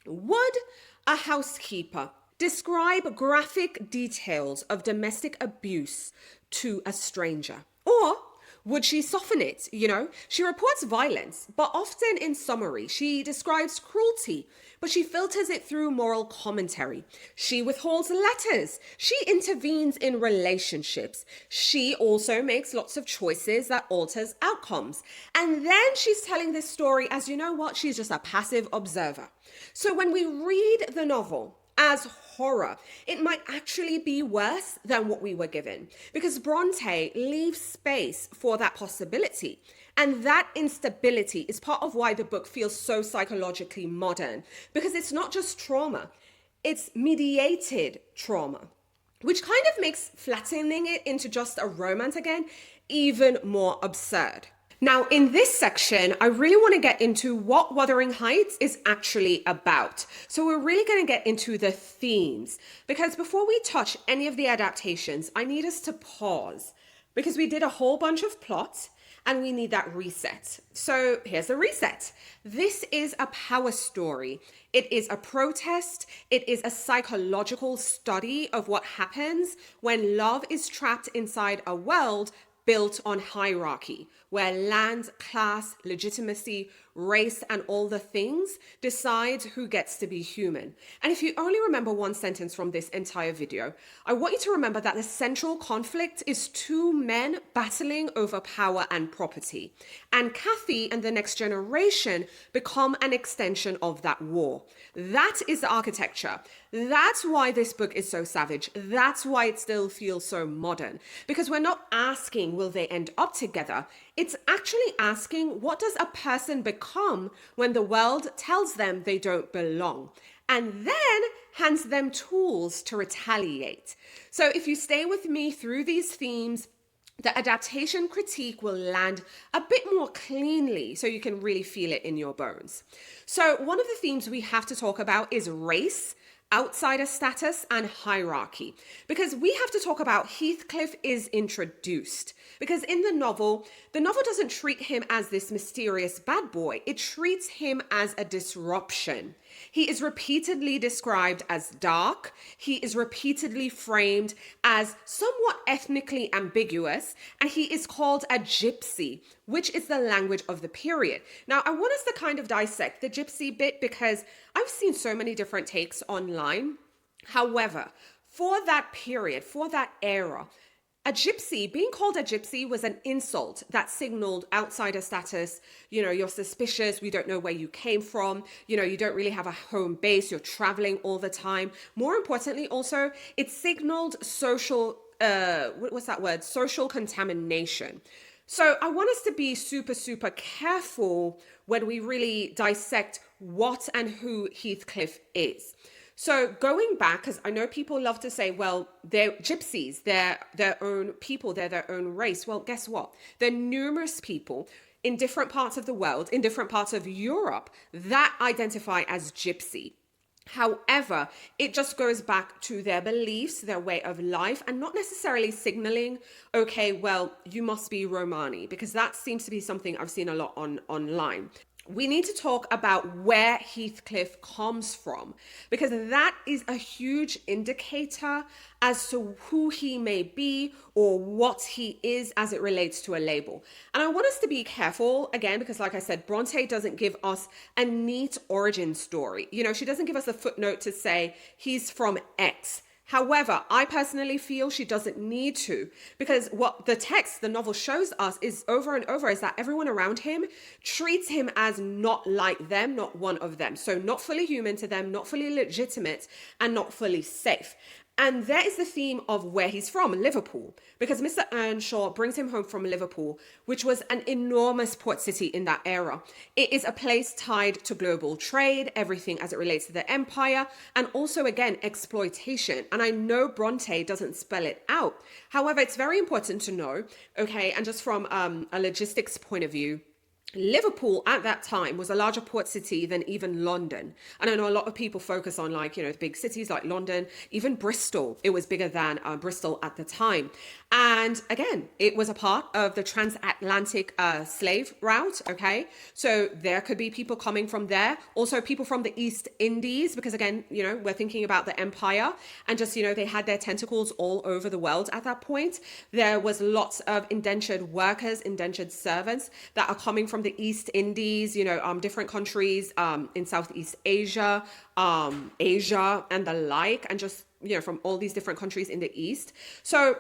Would a housekeeper describe graphic details of domestic abuse to a stranger? Or would she soften it? You know, she reports violence, but often in summary. She describes cruelty, but she filters it through moral commentary. She withholds letters. She intervenes in relationships. She also makes lots of choices that alters outcomes. And then she's telling this story as, you know what, she's just a passive observer. So when we read the novel as horror, it might actually be worse than what we were given, because Brontë leaves space for that possibility. And that instability is part of why the book feels so psychologically modern, because it's not just trauma, it's mediated trauma, which kind of makes flattening it into just a romance again even more absurd. Now, in this section, I really want to get into what Wuthering Heights is actually about. So we're really going to get into the themes, because before we touch any of the adaptations, I need us to pause, because we did a whole bunch of plot and we need that reset. So here's the reset. This is a power story. It is a protest. It is a psychological study of what happens when love is trapped inside a world built on hierarchy, where land, class, legitimacy, race, and all the things decide who gets to be human. And if you only remember one sentence from this entire video, I want you to remember that the central conflict is two men battling over power and property. And Cathy and the next generation become an extension of that war. That is the architecture. That's why this book is so savage. That's why it still feels so modern. Because we're not asking, will they end up together? It's actually asking, what does a person become when the world tells them they don't belong? And then hands them tools to retaliate. So if you stay with me through these themes, the adaptation critique will land a bit more cleanly so you can really feel it in your bones. So one of the themes we have to talk about is race, outsider status, and hierarchy, because we have to talk about Heathcliff is introduced, because in the novel doesn't treat him as this mysterious bad boy. It treats him as a disruption. He is repeatedly described as dark. He is repeatedly framed as somewhat ethnically ambiguous, and he is called a gypsy, which is the language of the period. Now, I want us to kind of dissect the gypsy bit, because I've seen so many different takes online. However, for that period, for that era, being called a gypsy was an insult that signaled outsider status. You know, you're suspicious, we don't know where you came from, you know, you don't really have a home base, you're traveling all the time. More importantly, also, it signaled social contamination. So I want us to be super, super careful when we really dissect what and who Heathcliff is. So going back, because I know people love to say, well, they're gypsies, they're their own people, they're their own race. Well, guess what? There are numerous people in different parts of the world, in different parts of Europe, that identify as gypsy. However, it just goes back to their beliefs, their way of life, and not necessarily signaling, okay, well, you must be Romani, because that seems to be something I've seen a lot online. We need to talk about where Heathcliff comes from, because that is a huge indicator as to who he may be or what he is as it relates to a label. And I want us to be careful again, because like I said, Brontë doesn't give us a neat origin story. You know, she doesn't give us a footnote to say he's from X. However, I personally feel she doesn't need to, because what the text, the novel shows us is over and over is that everyone around him treats him as not like them, not one of them. So not fully human to them, not fully legitimate, and not fully safe. And there is the theme of where he's from, Liverpool, because Mr. Earnshaw brings him home from Liverpool, which was an enormous port city in that era. It is a place tied to global trade, everything as it relates to the empire, and also, again, exploitation. And I know Brontë doesn't spell it out. However, it's very important to know, okay, and just from a logistics point of view, Liverpool at that time was a larger port city than even London. And I know a lot of people focus on, like, you know, the big cities like London, even Bristol. It was bigger than Bristol at the time. And again, it was a part of the transatlantic slave route. Okay. So there could be people coming from there. Also people from the East Indies, because again, you know, we're thinking about the empire and just, you know, they had their tentacles all over the world at that point. There was lots of indentured workers, indentured servants that are coming from the East Indies, you know, different countries in Southeast Asia, Asia and the like, and just, you know, from all these different countries in the East. So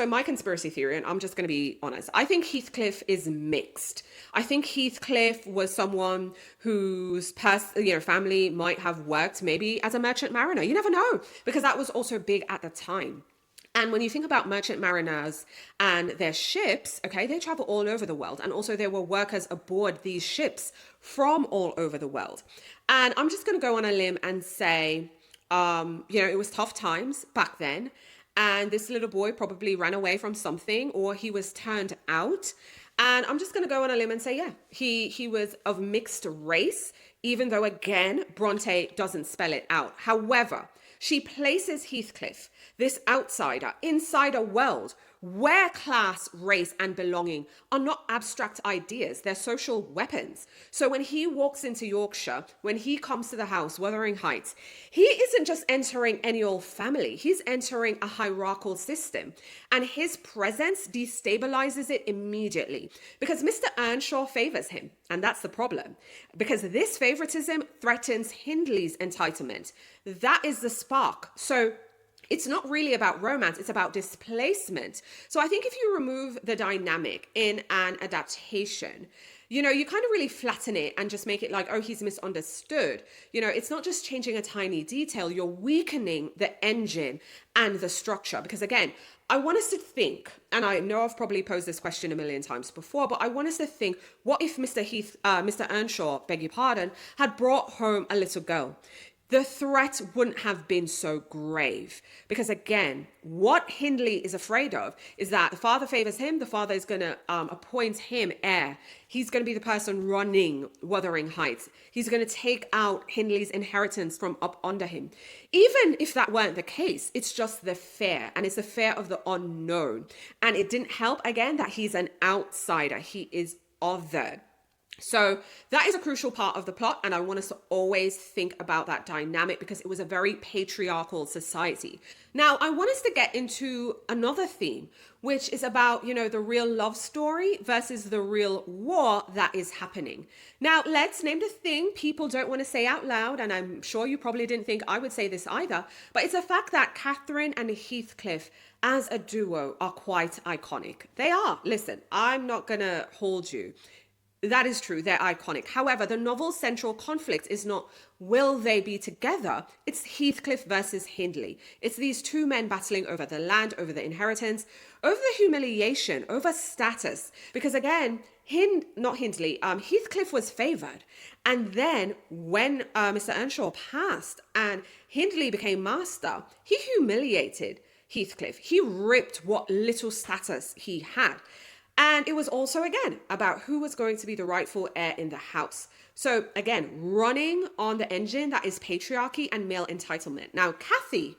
my conspiracy theory, and I'm just going to be honest, I think Heathcliff is mixed. I think Heathcliff was someone whose family might have worked maybe as a merchant mariner. You never know, because that was also big at the time. And when you think about merchant mariners and their ships, okay, they travel all over the world. And also there were workers aboard these ships from all over the world. And I'm just going to go on a limb and say, it was tough times back then. And this little boy probably ran away from something, or he was turned out. And I'm just going to go on a limb and say, yeah, he was of mixed race, even though, again, Brontë doesn't spell it out. However, she places Heathcliff, this outsider, inside a world where class, race, and belonging are not abstract ideas, they're social weapons. So when he walks into Yorkshire, when he comes to the house, Wuthering Heights, he isn't just entering any old family, he's entering a hierarchical system. And his presence destabilizes it immediately because Mr. Earnshaw favors him. And that's the problem, because this favoritism threatens Hindley's entitlement. That is the spark. So it's not really about romance, it's about displacement. So I think if you remove the dynamic in an adaptation, you know, you kind of really flatten it and just make it like, oh, he's misunderstood. You know, it's not just changing a tiny detail, you're weakening the engine and the structure. Because again, I want us to think, and I know I've probably posed this question a million times before, but I want us to think, what if Mr. Earnshaw, beg your pardon, had brought home a little girl? The threat wouldn't have been so grave, because again, what Hindley is afraid of is that the father favors him. The father is going to appoint him heir. He's going to be the person running Wuthering Heights. He's going to take out Hindley's inheritance from up under him. Even if that weren't the case, it's just the fear, and it's the fear of the unknown. And it didn't help, again, that he's an outsider. He is othered. So that is a crucial part of the plot, and I want us to always think about that dynamic because it was a very patriarchal society. Now, I want us to get into another theme, which is about, you know, the real love story versus the real war that is happening. Now, let's name the thing people don't want to say out loud, and I'm sure you probably didn't think I would say this either, but it's the fact that Catherine and Heathcliff as a duo are quite iconic. They are. Listen, I'm not going to hold you. That is true. They're iconic. However, the novel's central conflict is not will they be together? It's Heathcliff versus Hindley. It's these two men battling over the land, over the inheritance, over the humiliation, over status. Because again, Heathcliff was favored. And then when Mr. Earnshaw passed and Hindley became master, he humiliated Heathcliff. He ripped what little status he had. And it was also, again, about who was going to be the rightful heir in the house. So again, running on the engine that is patriarchy and male entitlement. Now, Cathy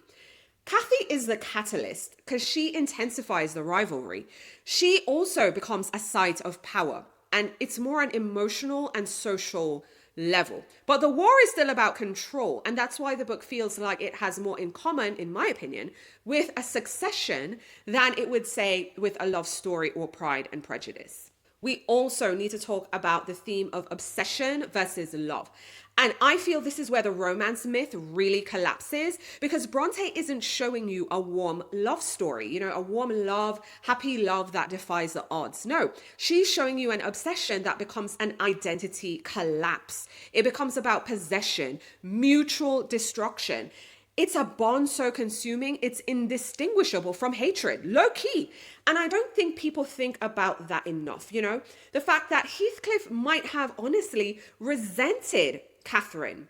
is the catalyst because she intensifies the rivalry. She also becomes a site of power, and it's more an emotional and social level. But the war is still about control, and that's why the book feels like it has more in common, in my opinion, with a succession than it would say with a love story or Pride and Prejudice. We also need to talk about the theme of obsession versus love. And I feel this is where the romance myth really collapses, because Brontë isn't showing you a warm love story, a warm love, happy love that defies the odds. No, she's showing you an obsession that becomes an identity collapse. It becomes about possession, mutual destruction. It's a bond so consuming, it's indistinguishable from hatred, low key. And I don't think people think about that enough, The fact that Heathcliff might have honestly resented Catherine.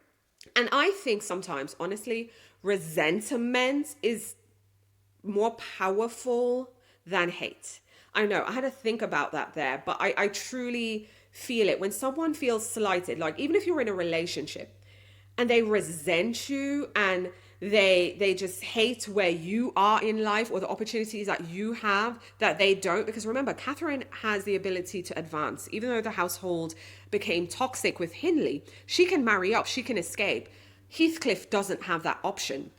And I think sometimes, honestly, resentment is more powerful than hate. I know, I had to think about that there, but I truly feel it. When someone feels slighted, like even if you're in a relationship and they resent you and they just hate where you are in life or the opportunities that you have that they don't. Because remember, Catherine has the ability to advance. Even though the household became toxic with Hindley, she can marry up, she can escape. Heathcliff doesn't have that option.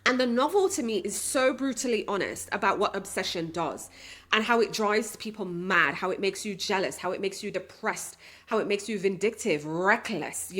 And the novel to me is so brutally honest about what obsession does and how it drives people mad, how it makes you jealous, how it makes you depressed, how it makes you vindictive, reckless,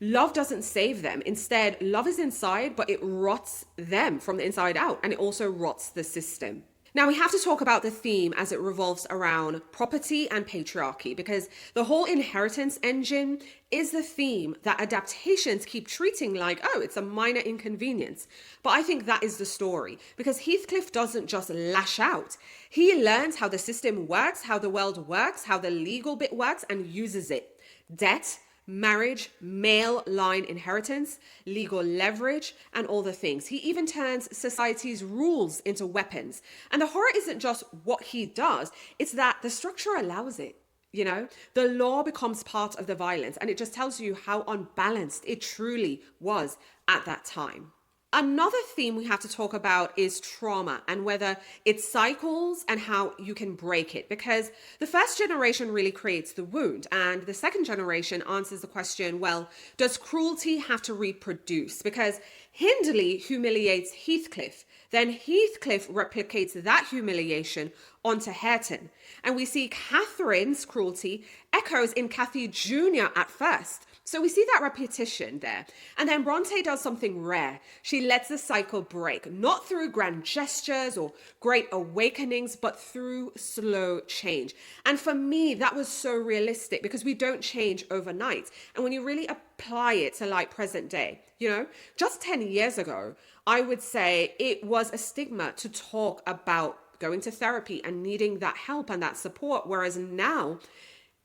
Love doesn't save them. Instead, love is inside, but it rots them from the inside out, and it also rots the system. Now, we have to talk about the theme as it revolves around property and patriarchy, because the whole inheritance engine is the theme that adaptations keep treating like, oh, it's a minor inconvenience. But I think that is the story, because Heathcliff doesn't just lash out. He learns how the system works, how the world works, how the legal bit works, and uses it. Debt, marriage, male line inheritance, legal leverage, and all the things. He even turns society's rules into weapons. And the horror isn't just what he does, it's that the structure allows it. The law becomes part of the violence, and it just tells you how unbalanced it truly was at that time. Another theme we have to talk about is trauma and whether it cycles and how you can break it, because the first generation really creates the wound and the second generation answers the question, well, does cruelty have to reproduce? Because Hindley humiliates Heathcliff, then Heathcliff replicates that humiliation onto Hareton. And we see Catherine's cruelty echoes in Cathy Jr. at first. So we see that repetition there. And then Brontë does something rare. She lets the cycle break, not through grand gestures or great awakenings, but through slow change. And for me, that was so realistic because we don't change overnight. And when you really apply it to like present day, just 10 years ago, I would say it was a stigma to talk about going to therapy and needing that help and that support. Whereas now,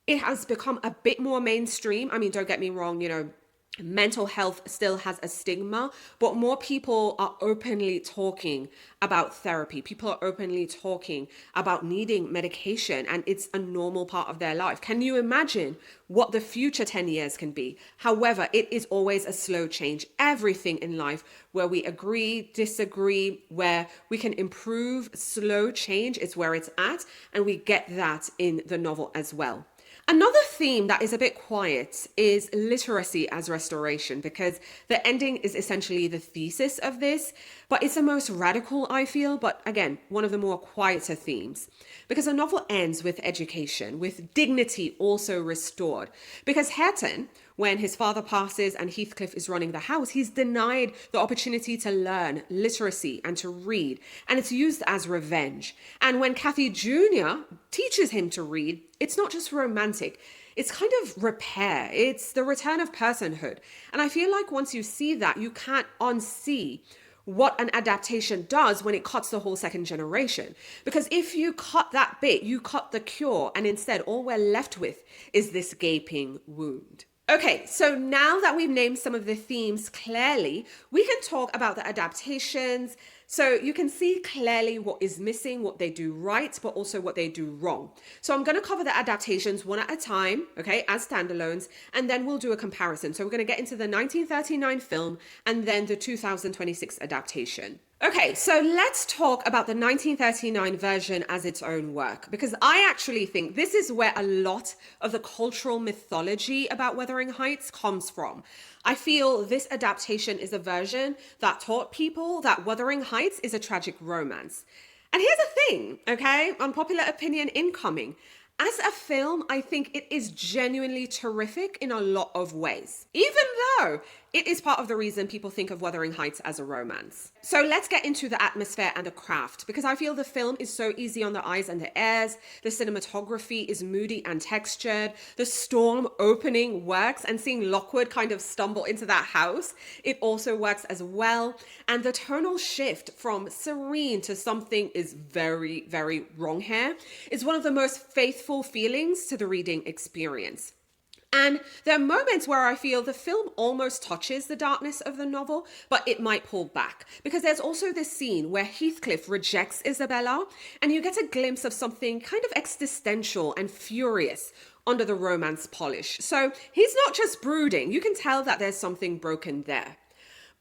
it has become a bit more mainstream. I mean, don't get me wrong, mental health still has a stigma, but more people are openly talking about therapy. People are openly talking about needing medication, and it's a normal part of their life. Can you imagine what the future 10 years can be? However, it is always a slow change. Everything in life where we agree, disagree, where we can improve, slow change is where it's at. And we get that in the novel as well. Another theme that is a bit quiet is literacy as restoration, because the ending is essentially the thesis of this, but it's the most radical, I feel, but again, one of the more quieter themes. Because the novel ends with education, with dignity also restored. Because Hareton, when his father passes and Heathcliff is running the house, he's denied the opportunity to learn literacy and to read, and it's used as revenge. And when Cathy Jr. teaches him to read, it's not just romantic. It's kind of repair. It's the return of personhood. And I feel like once you see that, you can't unsee what an adaptation does when it cuts the whole second generation. Because if you cut that bit, you cut the cure, and instead all we're left with is this gaping wound. Okay, so now that we've named some of the themes clearly, we can talk about the adaptations. So you can see clearly what is missing, what they do right, but also what they do wrong. So I'm going to cover the adaptations one at a time, okay, as standalones, and then we'll do a comparison. So we're going to get into the 1939 film and then the 2026 adaptation. Okay, so let's talk about the 1939 version as its own work, because I actually think this is where a lot of the cultural mythology about Wuthering Heights comes from. I feel this adaptation is a version that taught people that Wuthering Heights is a tragic romance. And here's the thing, okay, unpopular opinion incoming. As a film, I think it is genuinely terrific in a lot of ways, even though it is part of the reason people think of Wuthering Heights as a romance. So let's get into the atmosphere and the craft, because I feel the film is so easy on the eyes and the ears. The cinematography is moody and textured. The storm opening works, and seeing Lockwood kind of stumble into that house, it also works as well. And the tonal shift from serene to something is very, very wrong here is one of the most faithful feelings to the reading experience. And there are moments where I feel the film almost touches the darkness of the novel, but it might pull back. Because there's also this scene where Heathcliff rejects Isabella, and you get a glimpse of something kind of existential and furious under the romance polish. So he's not just brooding, you can tell that there's something broken there.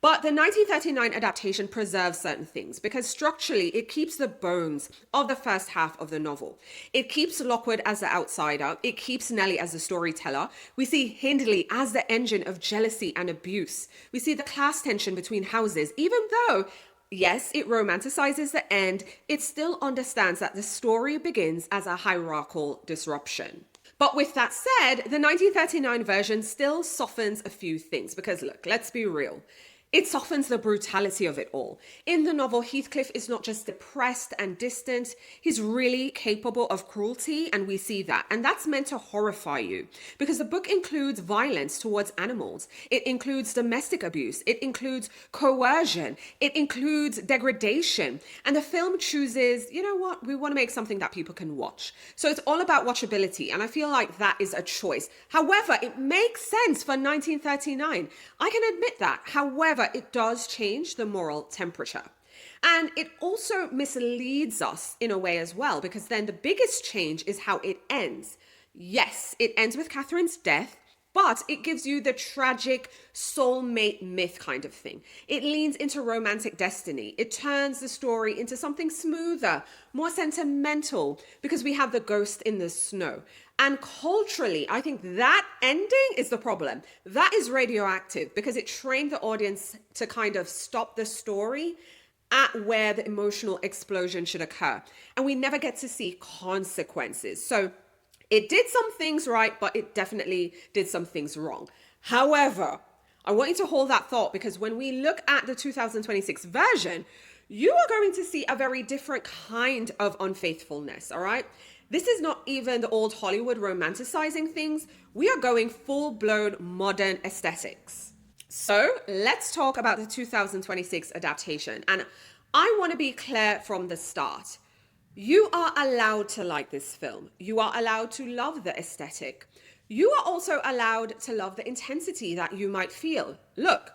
But the 1939 adaptation preserves certain things because structurally it keeps the bones of the first half of the novel. It keeps Lockwood as the outsider. It keeps Nelly as the storyteller. We see Hindley as the engine of jealousy and abuse. We see the class tension between houses, even though yes, it romanticizes the end, it still understands that the story begins as a hierarchical disruption. But with that said, the 1939 version still softens a few things because look, let's be real. It softens the brutality of it all. In the novel, Heathcliff is not just depressed and distant, he's really capable of cruelty, and we see that. And that's meant to horrify you because the book includes violence towards animals. It includes domestic abuse. It includes coercion. It includes degradation. And the film chooses, you know what, we want to make something that people can watch. So it's all about watchability, and I feel like that is a choice. However, it makes sense for 1939. I can admit that. However, it does change the moral temperature. And it also misleads us in a way as well, because then the biggest change is how it ends. Yes, it ends with Catherine's death, but it gives you the tragic soulmate myth kind of thing. It leans into romantic destiny. It turns the story into something smoother, more sentimental, because we have the ghost in the snow. And culturally, I think that ending is the problem. That is radioactive because it trained the audience to kind of stop the story at where the emotional explosion should occur. And we never get to see consequences. So it did some things right, but it definitely did some things wrong. However, I want you to hold that thought because when we look at the 2026 version, you are going to see a very different kind of unfaithfulness, all right? This is not even the old Hollywood romanticizing things. We are going full-blown modern aesthetics. So let's talk about the 2026 adaptation. And I want to be clear from the start. You are allowed to like this film. You are allowed to love the aesthetic. You are also allowed to love the intensity that you might feel. Look,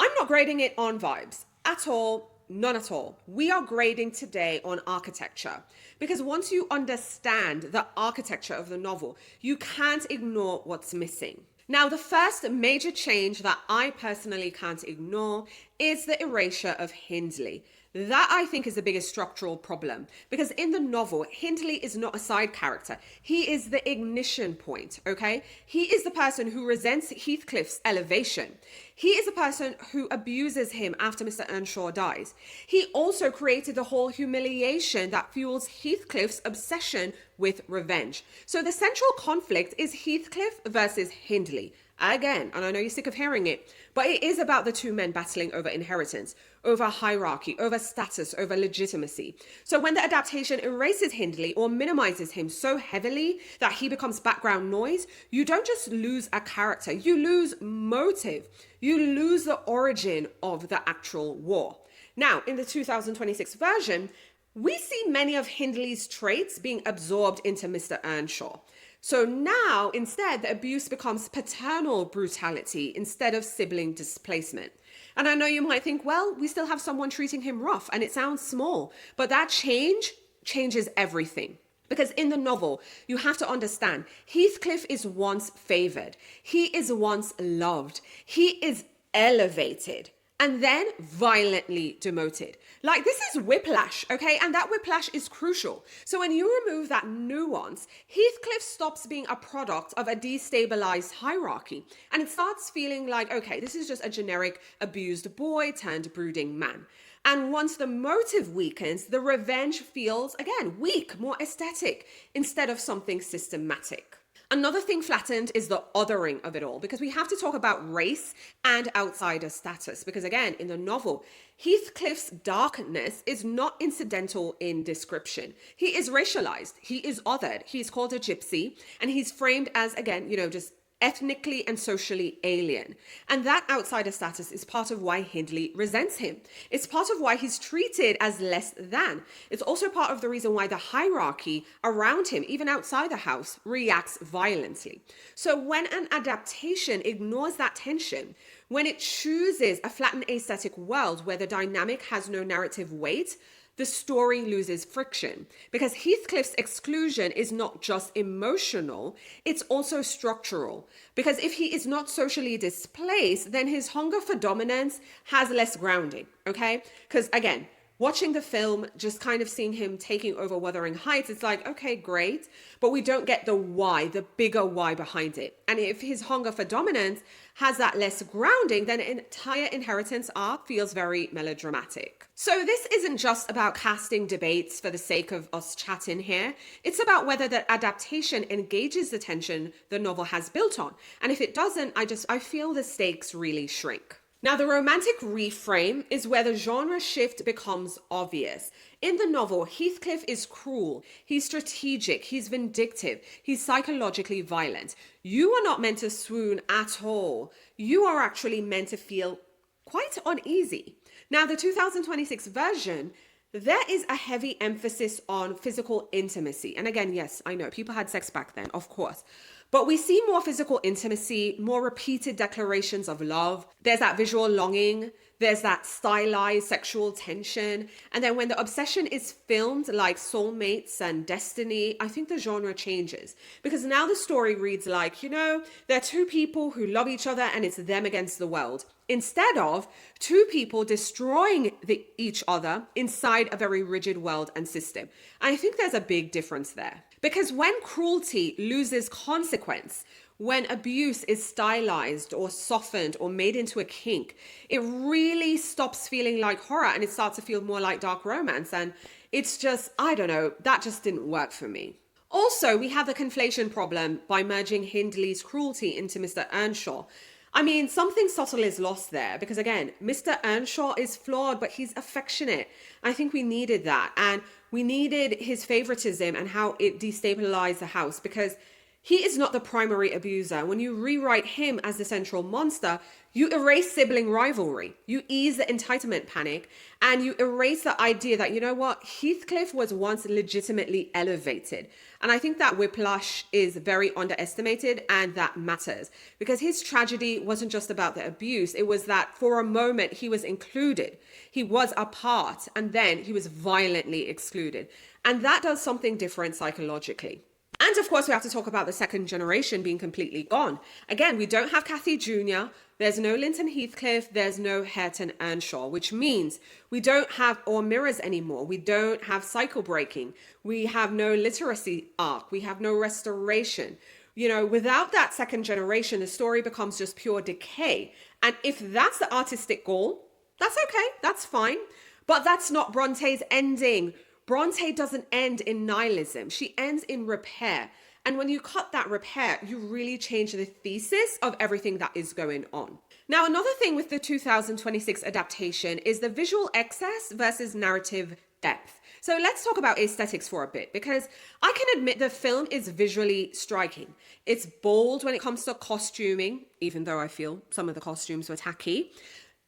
I'm not grading it on vibes at all. None at all. We are grading today on architecture because once you understand the architecture of the novel, you can't ignore what's missing. Now, the first major change that I personally can't ignore is the erasure of Hindley. That, I think, is the biggest structural problem because in the novel, Hindley is not a side character. He is the ignition point, okay? He is the person who resents Heathcliff's elevation. He is the person who abuses him after Mr. Earnshaw dies. He also created the whole humiliation that fuels Heathcliff's obsession with revenge. So the central conflict is Heathcliff versus Hindley. Again, and I know you're sick of hearing it, but it is about the two men battling over inheritance, over hierarchy, over status, over legitimacy. So when the adaptation erases Hindley or minimizes him so heavily that he becomes background noise, you don't just lose a character, you lose motive. You lose the origin of the actual war. Now, in the 2026 version, we see many of Hindley's traits being absorbed into Mr. Earnshaw. So now, instead, the abuse becomes paternal brutality instead of sibling displacement. And I know you might think, well, we still have someone treating him rough, and it sounds small, but that changes everything. Because in the novel, you have to understand, Heathcliff is once favored. He is once loved. He is elevated and then violently demoted. Like, this is whiplash, okay? And that whiplash is crucial. So when you remove that nuance, Heathcliff stops being a product of a destabilized hierarchy. And it starts feeling like, okay, this is just a generic abused boy turned brooding man. And once the motive weakens, the revenge feels, again, weak, more aesthetic, instead of something systematic. Another thing flattened is the othering of it all, because we have to talk about race and outsider status. Because again, in the novel, Heathcliff's darkness is not incidental in description. He is racialized, he is othered, he's called a gypsy, and he's framed as, again, just ethnically and socially alien. And that outsider status is part of why Hindley resents him. It's part of why he's treated as less than. It's also part of the reason why the hierarchy around him, even outside the house, reacts violently. So when an adaptation ignores that tension, when it chooses a flattened aesthetic world where the dynamic has no narrative weight, the story loses friction, because Heathcliff's exclusion is not just emotional, it's also structural. Because if he is not socially displaced, then his hunger for dominance has less grounding, okay? Because again, watching the film, just kind of seeing him taking over Wuthering Heights, it's like, okay, great, but we don't get the why, the bigger why behind it. And if his hunger for dominance has that less grounding, then an entire inheritance arc feels very melodramatic. So this isn't just about casting debates for the sake of us chatting here. It's about whether the adaptation engages the tension the novel has built on. And if it doesn't, I feel the stakes really shrink. Now, the romantic reframe is where the genre shift becomes obvious. In the novel, Heathcliff is cruel, he's strategic, he's vindictive, he's psychologically violent. You are not meant to swoon at all. You are actually meant to feel quite uneasy. Now, the 2026 version, there is a heavy emphasis on physical intimacy. And again, yes, I know people had sex back then, of course. But we see more physical intimacy, more repeated declarations of love. There's that visual longing. There's that stylized sexual tension. And then when the obsession is filmed like Soulmates and Destiny, I think the genre changes. Because now the story reads like, they're two people who love each other and it's them against the world. Instead of two people destroying each other inside a very rigid world and system. And I think there's a big difference there. Because when cruelty loses consequence, when abuse is stylized or softened or made into a kink, it really stops feeling like horror and it starts to feel more like dark romance. And it's just, I don't know, that just didn't work for me. Also, we have the conflation problem by merging Hindley's cruelty into Mr. Earnshaw. I mean, something subtle is lost there because, again, Mr. Earnshaw is flawed, but he's affectionate. I think we needed that. And we needed his favoritism and how it destabilized the house because he is not the primary abuser. When you rewrite him as the central monster, you erase sibling rivalry, you ease the entitlement panic, and you erase the idea that, Heathcliff was once legitimately elevated. And I think that whiplash is very underestimated, and that matters because his tragedy wasn't just about the abuse. It was that for a moment he was included, he was a part, and then he was violently excluded. And that does something different psychologically. And of course, we have to talk about the second generation being completely gone. Again, we don't have Cathy Jr., there's no Linton Heathcliff, there's no Hareton Earnshaw, which means we don't have Or Mirrors anymore. We don't have cycle breaking. We have no literacy arc. We have no restoration. Without that second generation, the story becomes just pure decay. And if that's the artistic goal, that's okay, that's fine. But that's not Bronte's ending. Brontë doesn't end in nihilism. She ends in repair. And when you cut that repair, you really change the thesis of everything that is going on. Now, another thing with the 2026 adaptation is the visual excess versus narrative depth. So let's talk about aesthetics for a bit, because I can admit the film is visually striking. It's bold when it comes to costuming, even though I feel some of the costumes were tacky.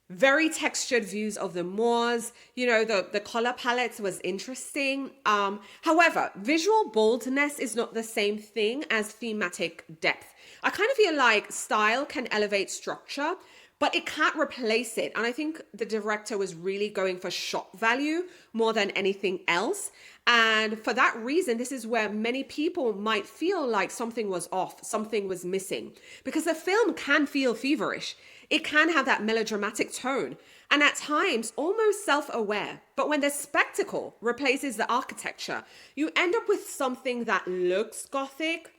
Very textured views of the moors, the color palettes was interesting. However, visual boldness is not the same thing as thematic depth. I kind of feel like style can elevate structure, but it can't replace it. And I think the director was really going for shock value more than anything else. And for that reason, this is where many people might feel like something was off, something was missing, because the film can feel feverish. It can have that melodramatic tone and at times almost self-aware. But when the spectacle replaces the architecture, you end up with something that looks Gothic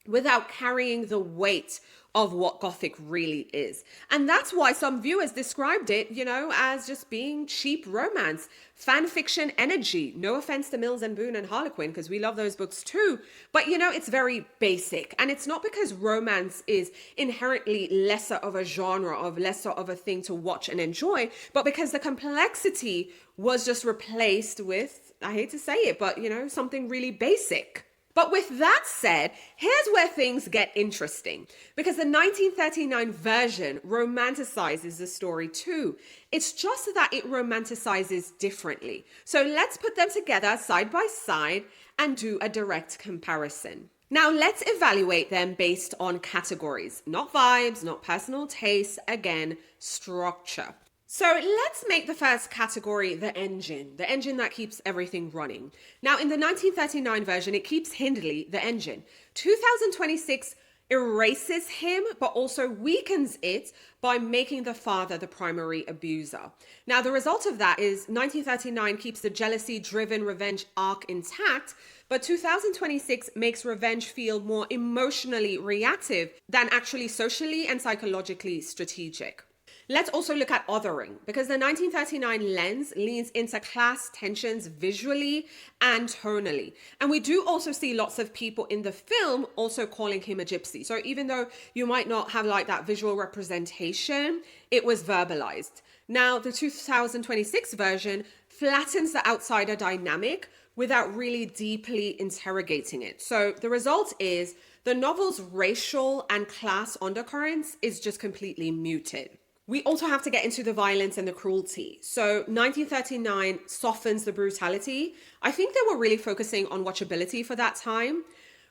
without carrying the weight of what Gothic really is. And that's why some viewers described it, as just being cheap romance, fan fiction energy. No offense to Mills and Boon and Harlequin, because we love those books too. But it's very basic. And it's not because romance is inherently lesser of a genre, of lesser of a thing to watch and enjoy, but because the complexity was just replaced with, I hate to say it, but something really basic. But with that said, here's where things get interesting, because the 1939 version romanticizes the story too. It's just that it romanticizes differently. So let's put them together side by side and do a direct comparison. Now let's evaluate them based on categories, not vibes, not personal taste, again, structure. So let's make the first category the engine that keeps everything running. Now, in the 1939 version, it keeps Hindley the engine. 2026 erases him, but also weakens it by making the father the primary abuser. Now, the result of that is 1939 keeps the jealousy-driven revenge arc intact, but 2026 makes revenge feel more emotionally reactive than actually socially and psychologically strategic. Let's also look at othering, because the 1939 lens leans into class tensions visually and tonally. And we do also see lots of people in the film also calling him a gypsy. So even though you might not have like that visual representation, it was verbalized. Now, the 2026 version flattens the outsider dynamic without really deeply interrogating it. So the result is the novel's racial and class undercurrents is just completely muted. We also have to get into the violence and the cruelty. So 1939 softens the brutality. I think they were really focusing on watchability for that time,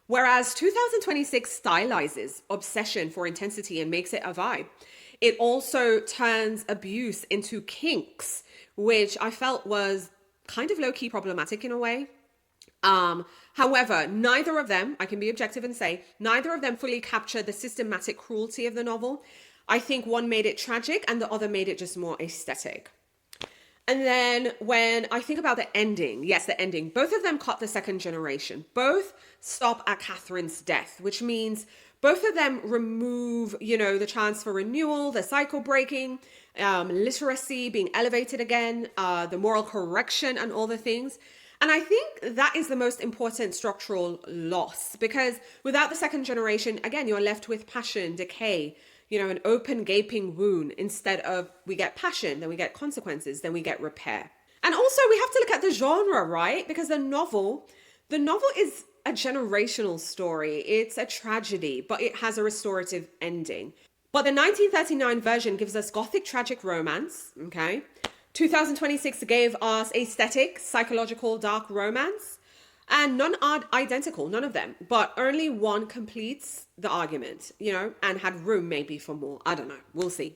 whereas 2026 stylizes obsession for intensity and makes it a vibe. It also turns abuse into kinks, which I felt was kind of low-key problematic in a way. However, neither of them, I can be objective and say, neither of them fully captured the systematic cruelty of the novel. I think one made it tragic and the other made it just more aesthetic. And then when I think about the ending, yes, the ending, both of them cut the second generation. Both stop at Catherine's death, which means both of them remove, the chance for renewal, the cycle breaking, literacy being elevated again, the moral correction and all the things. And I think that is the most important structural loss, because without the second generation, again, you're left with passion, decay, an open gaping wound. Instead of we get passion, then we get consequences, then we get repair. And also we have to look at the genre, right? Because the novel is a generational story. It's a tragedy, but it has a restorative ending. But the 1939 version gives us Gothic tragic romance, okay? 2026 gave us aesthetic, psychological, dark romance. And none are identical, none of them. But only one completes the argument, and had room maybe for more. I don't know. We'll see.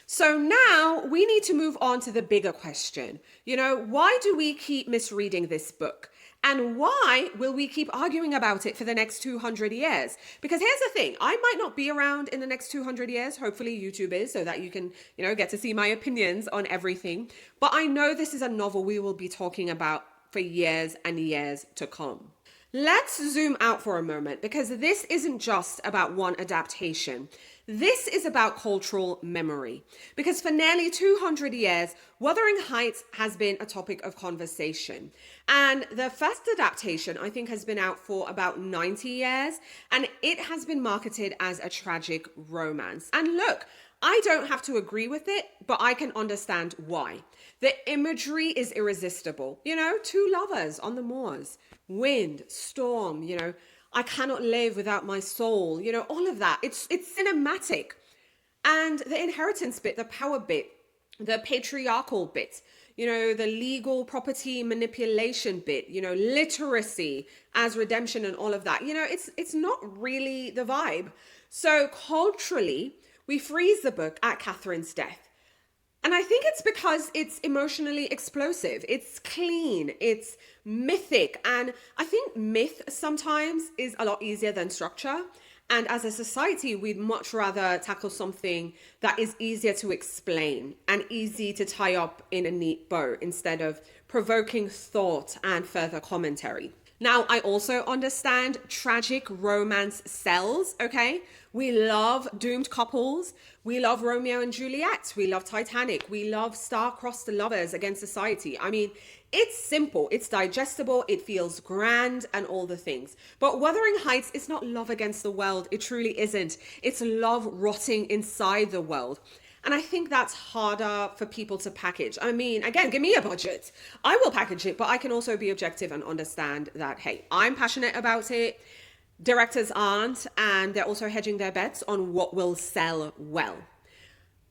So now we need to move on to the bigger question. Why do we keep misreading this book? And why will we keep arguing about it for the next 200 years? Because here's the thing. I might not be around in the next 200 years. Hopefully YouTube is, so that you can, get to see my opinions on everything. But I know this is a novel we will be talking about for years and years to come. Let's zoom out for a moment because this isn't just about one adaptation. This is about cultural memory. Because for nearly 200 years, Wuthering Heights has been a topic of conversation. And the first adaptation, I think, has been out for about 90 years, and it has been marketed as a tragic romance. And look, I don't have to agree with it, but I can understand why. The imagery is irresistible. Two lovers on the moors, wind, storm, I cannot live without my soul, all of that. It's cinematic. And the inheritance bit, the power bit, the patriarchal bit, the legal property manipulation bit, literacy as redemption and all of that. It's not really the vibe. So culturally, we freeze the book at Catherine's death. And I think it's because it's emotionally explosive. It's clean. It's mythic. And I think myth sometimes is a lot easier than structure. And as a society, we'd much rather tackle something that is easier to explain and easy to tie up in a neat bow instead of provoking thought and further commentary. Now, I also understand tragic romance sells, okay? We love doomed couples. We love Romeo and Juliet. We love Titanic. We love star-crossed lovers against society. I mean, it's simple, it's digestible, it feels grand and all the things. But Wuthering Heights is not love against the world. It truly isn't. It's love rotting inside the world. And I think that's harder for people to package. I mean, again, give me a budget. I will package it, but I can also be objective and understand that, hey, I'm passionate about it. Directors aren't, and they're also hedging their bets on what will sell well.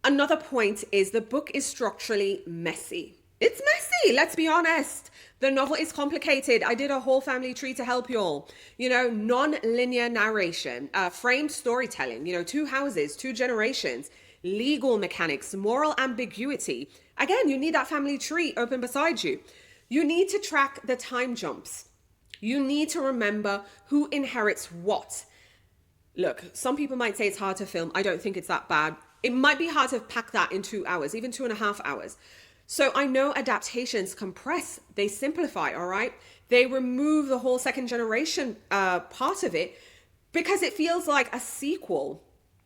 Another point is the book is structurally messy. It's messy, let's be honest. The novel is complicated. I did a whole family tree to help y'all. Non-linear narration, framed storytelling, 2 houses, 2 generations, legal mechanics, moral ambiguity. Again, you need that family tree open beside you. You need to track the time jumps. You need to remember who inherits what. Look, some people might say it's hard to film. I don't think it's that bad. It might be hard to pack that in 2 hours, even 2.5 hours. So I know adaptations compress, they simplify, all right? They remove the whole second generation part of it because it feels like a sequel.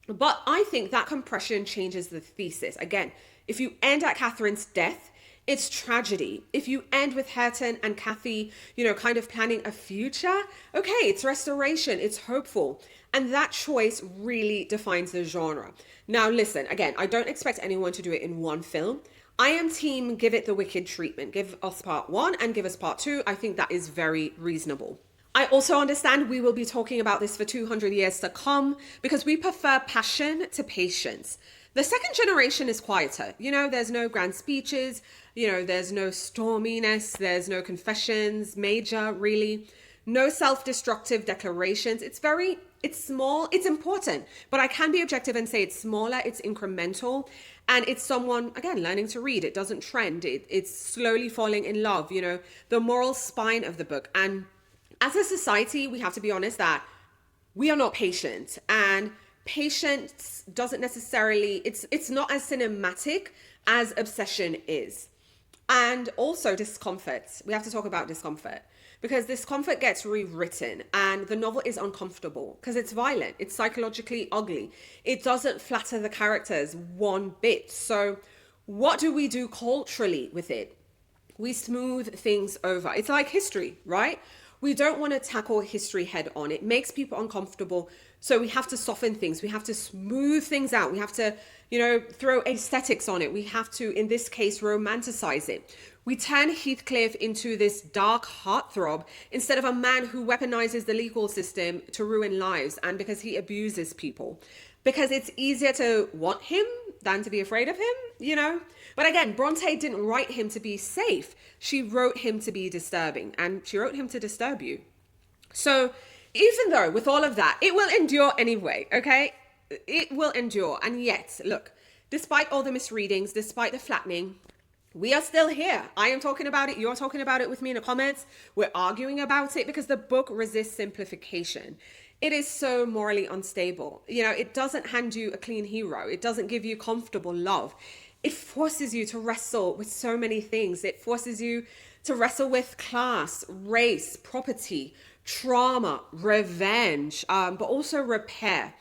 But I think that compression changes the thesis. Again, if you end at Catherine's death, it's tragedy. If you end with Hareton and Cathy, kind of planning a future, okay, it's restoration, it's hopeful. And that choice really defines the genre. Now, listen, again, I don't expect anyone to do it in one film. I am team give it the wicked treatment. Give us part 1 and give us part 2. I think that is very reasonable. I also understand we will be talking about this for 200 years to come because we prefer passion to patience. The second generation is quieter. There's no grand speeches, there's no storminess, there's no confessions, major, really. No self-destructive declarations. It's small, it's important, but I can be objective and say it's smaller, it's incremental, and it's someone, again, learning to read. It doesn't trend. It's slowly falling in love, the moral spine of the book. And as a society, we have to be honest that we are not patient, and patience doesn't necessarily, it's not as cinematic as obsession is. And also discomfort. We have to talk about discomfort because discomfort gets rewritten and the novel is uncomfortable because it's violent. It's psychologically ugly. It doesn't flatter the characters one bit. So what do we do culturally with it? We smooth things over. It's like history, right? We don't want to tackle history head on. It makes people uncomfortable. So we have to soften things. We have to smooth things out. We have to, throw aesthetics on it. We have to, in this case, romanticize it. We turn Heathcliff into this dark heartthrob instead of a man who weaponizes the legal system to ruin lives and because he abuses people. Because it's easier to want him than to be afraid of him, But again, Brontë didn't write him to be safe. She wrote him to be disturbing, and she wrote him to disturb you. So even though with all of that, it will endure anyway, okay? It will endure. And yet, look, despite all the misreadings, despite the flattening, we are still here. I am talking about it. You're talking about it with me in the comments. We're arguing about it because the book resists simplification. It is so morally unstable. It doesn't hand you a clean hero. It doesn't give you comfortable love. It forces you to wrestle with so many things. It forces you to wrestle with class, race, property, trauma, revenge, but also repair.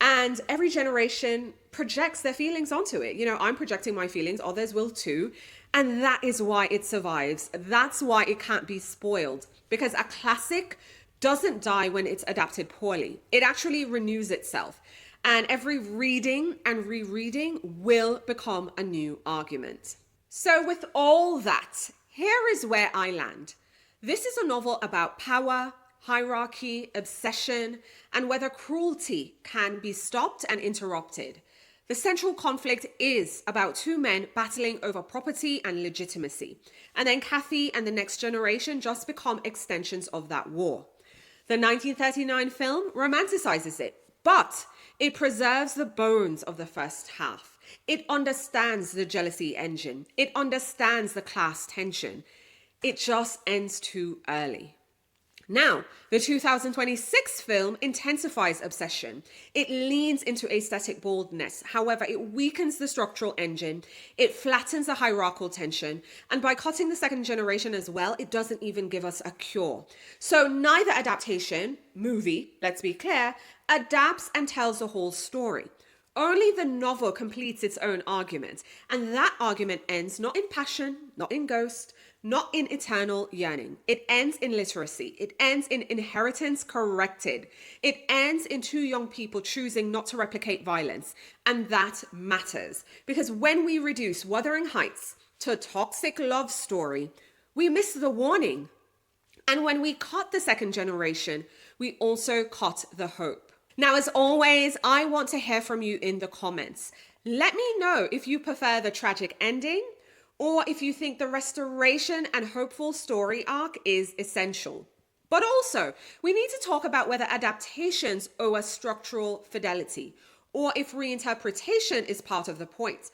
And every generation projects their feelings onto it. You know, I'm projecting my feelings, others will too. And that is why it survives. That's why it can't be spoiled. Because a classic doesn't die when it's adapted poorly. It actually renews itself. And every reading and rereading will become a new argument. So with all that, here is where I land. This is a novel about power, hierarchy, obsession, and whether cruelty can be stopped and interrupted. The central conflict is about two men battling over property and legitimacy. And then Cathy and the next generation just become extensions of that war. The 1939 film romanticizes it, but it preserves the bones of the first half. It understands the jealousy engine. It understands the class tension. It just ends too early. Now, the 2026 film intensifies obsession. It leans into aesthetic boldness. However, it weakens the structural engine. It flattens the hierarchical tension. And by cutting the second generation as well, it doesn't even give us a cure. So neither adaptation, movie, let's be clear, adapts and tells the whole story. Only the novel completes its own argument. And that argument ends not in passion, not in ghost, not in eternal yearning. It ends in literacy. It ends in inheritance corrected. It ends in two young people choosing not to replicate violence. And that matters. Because when we reduce Wuthering Heights to a toxic love story, we miss the warning. And when we cut the second generation, we also cut the hope. Now, as always, I want to hear from you in the comments. Let me know if you prefer the tragic ending, or if you think the restoration and hopeful story arc is essential. But also, we need to talk about whether adaptations owe us structural fidelity, or if reinterpretation is part of the point.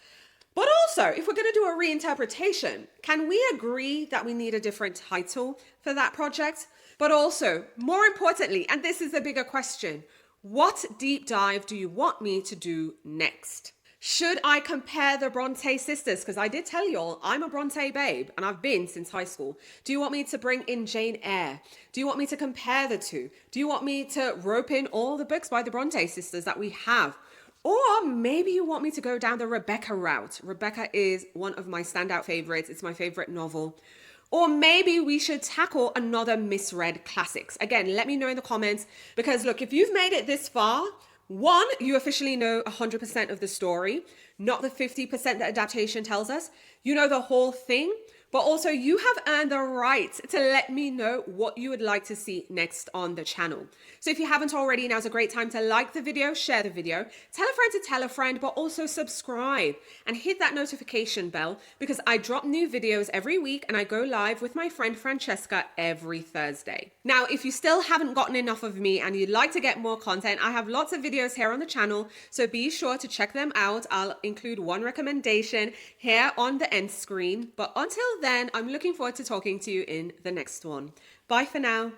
But also, if we're going to do a reinterpretation, can we agree that we need a different title for that project? But also, more importantly, and this is a bigger question, what deep dive do you want me to do next? Should I compare the Brontë sisters? Because I did tell you all, I'm a Brontë babe, and I've been since high school. Do you want me to bring in Jane Eyre? Do you want me to compare the two? Do you want me to rope in all the books by the Brontë sisters that we have? Or maybe you want me to go down the Rebecca route. Rebecca is one of my standout favorites. It's my favorite novel. Or maybe we should tackle another misread classics. Again, let me know in the comments, because look, if you've made it this far, one, you officially know 100% of the story, not the 50% that adaptation tells us. You know the whole thing, but also you have earned the right to let me know what you would like to see next on the channel. So if you haven't already, now's a great time to like the video, share the video, tell a friend, but also subscribe and hit that notification bell, because I drop new videos every week and I go live with my friend Francesca every Thursday. Now, if you still haven't gotten enough of me and you'd like to get more content, I have lots of videos here on the channel, so be sure to check them out. I'll include one recommendation here on the end screen, but until then, I'm looking forward to talking to you in the next one. Bye for now.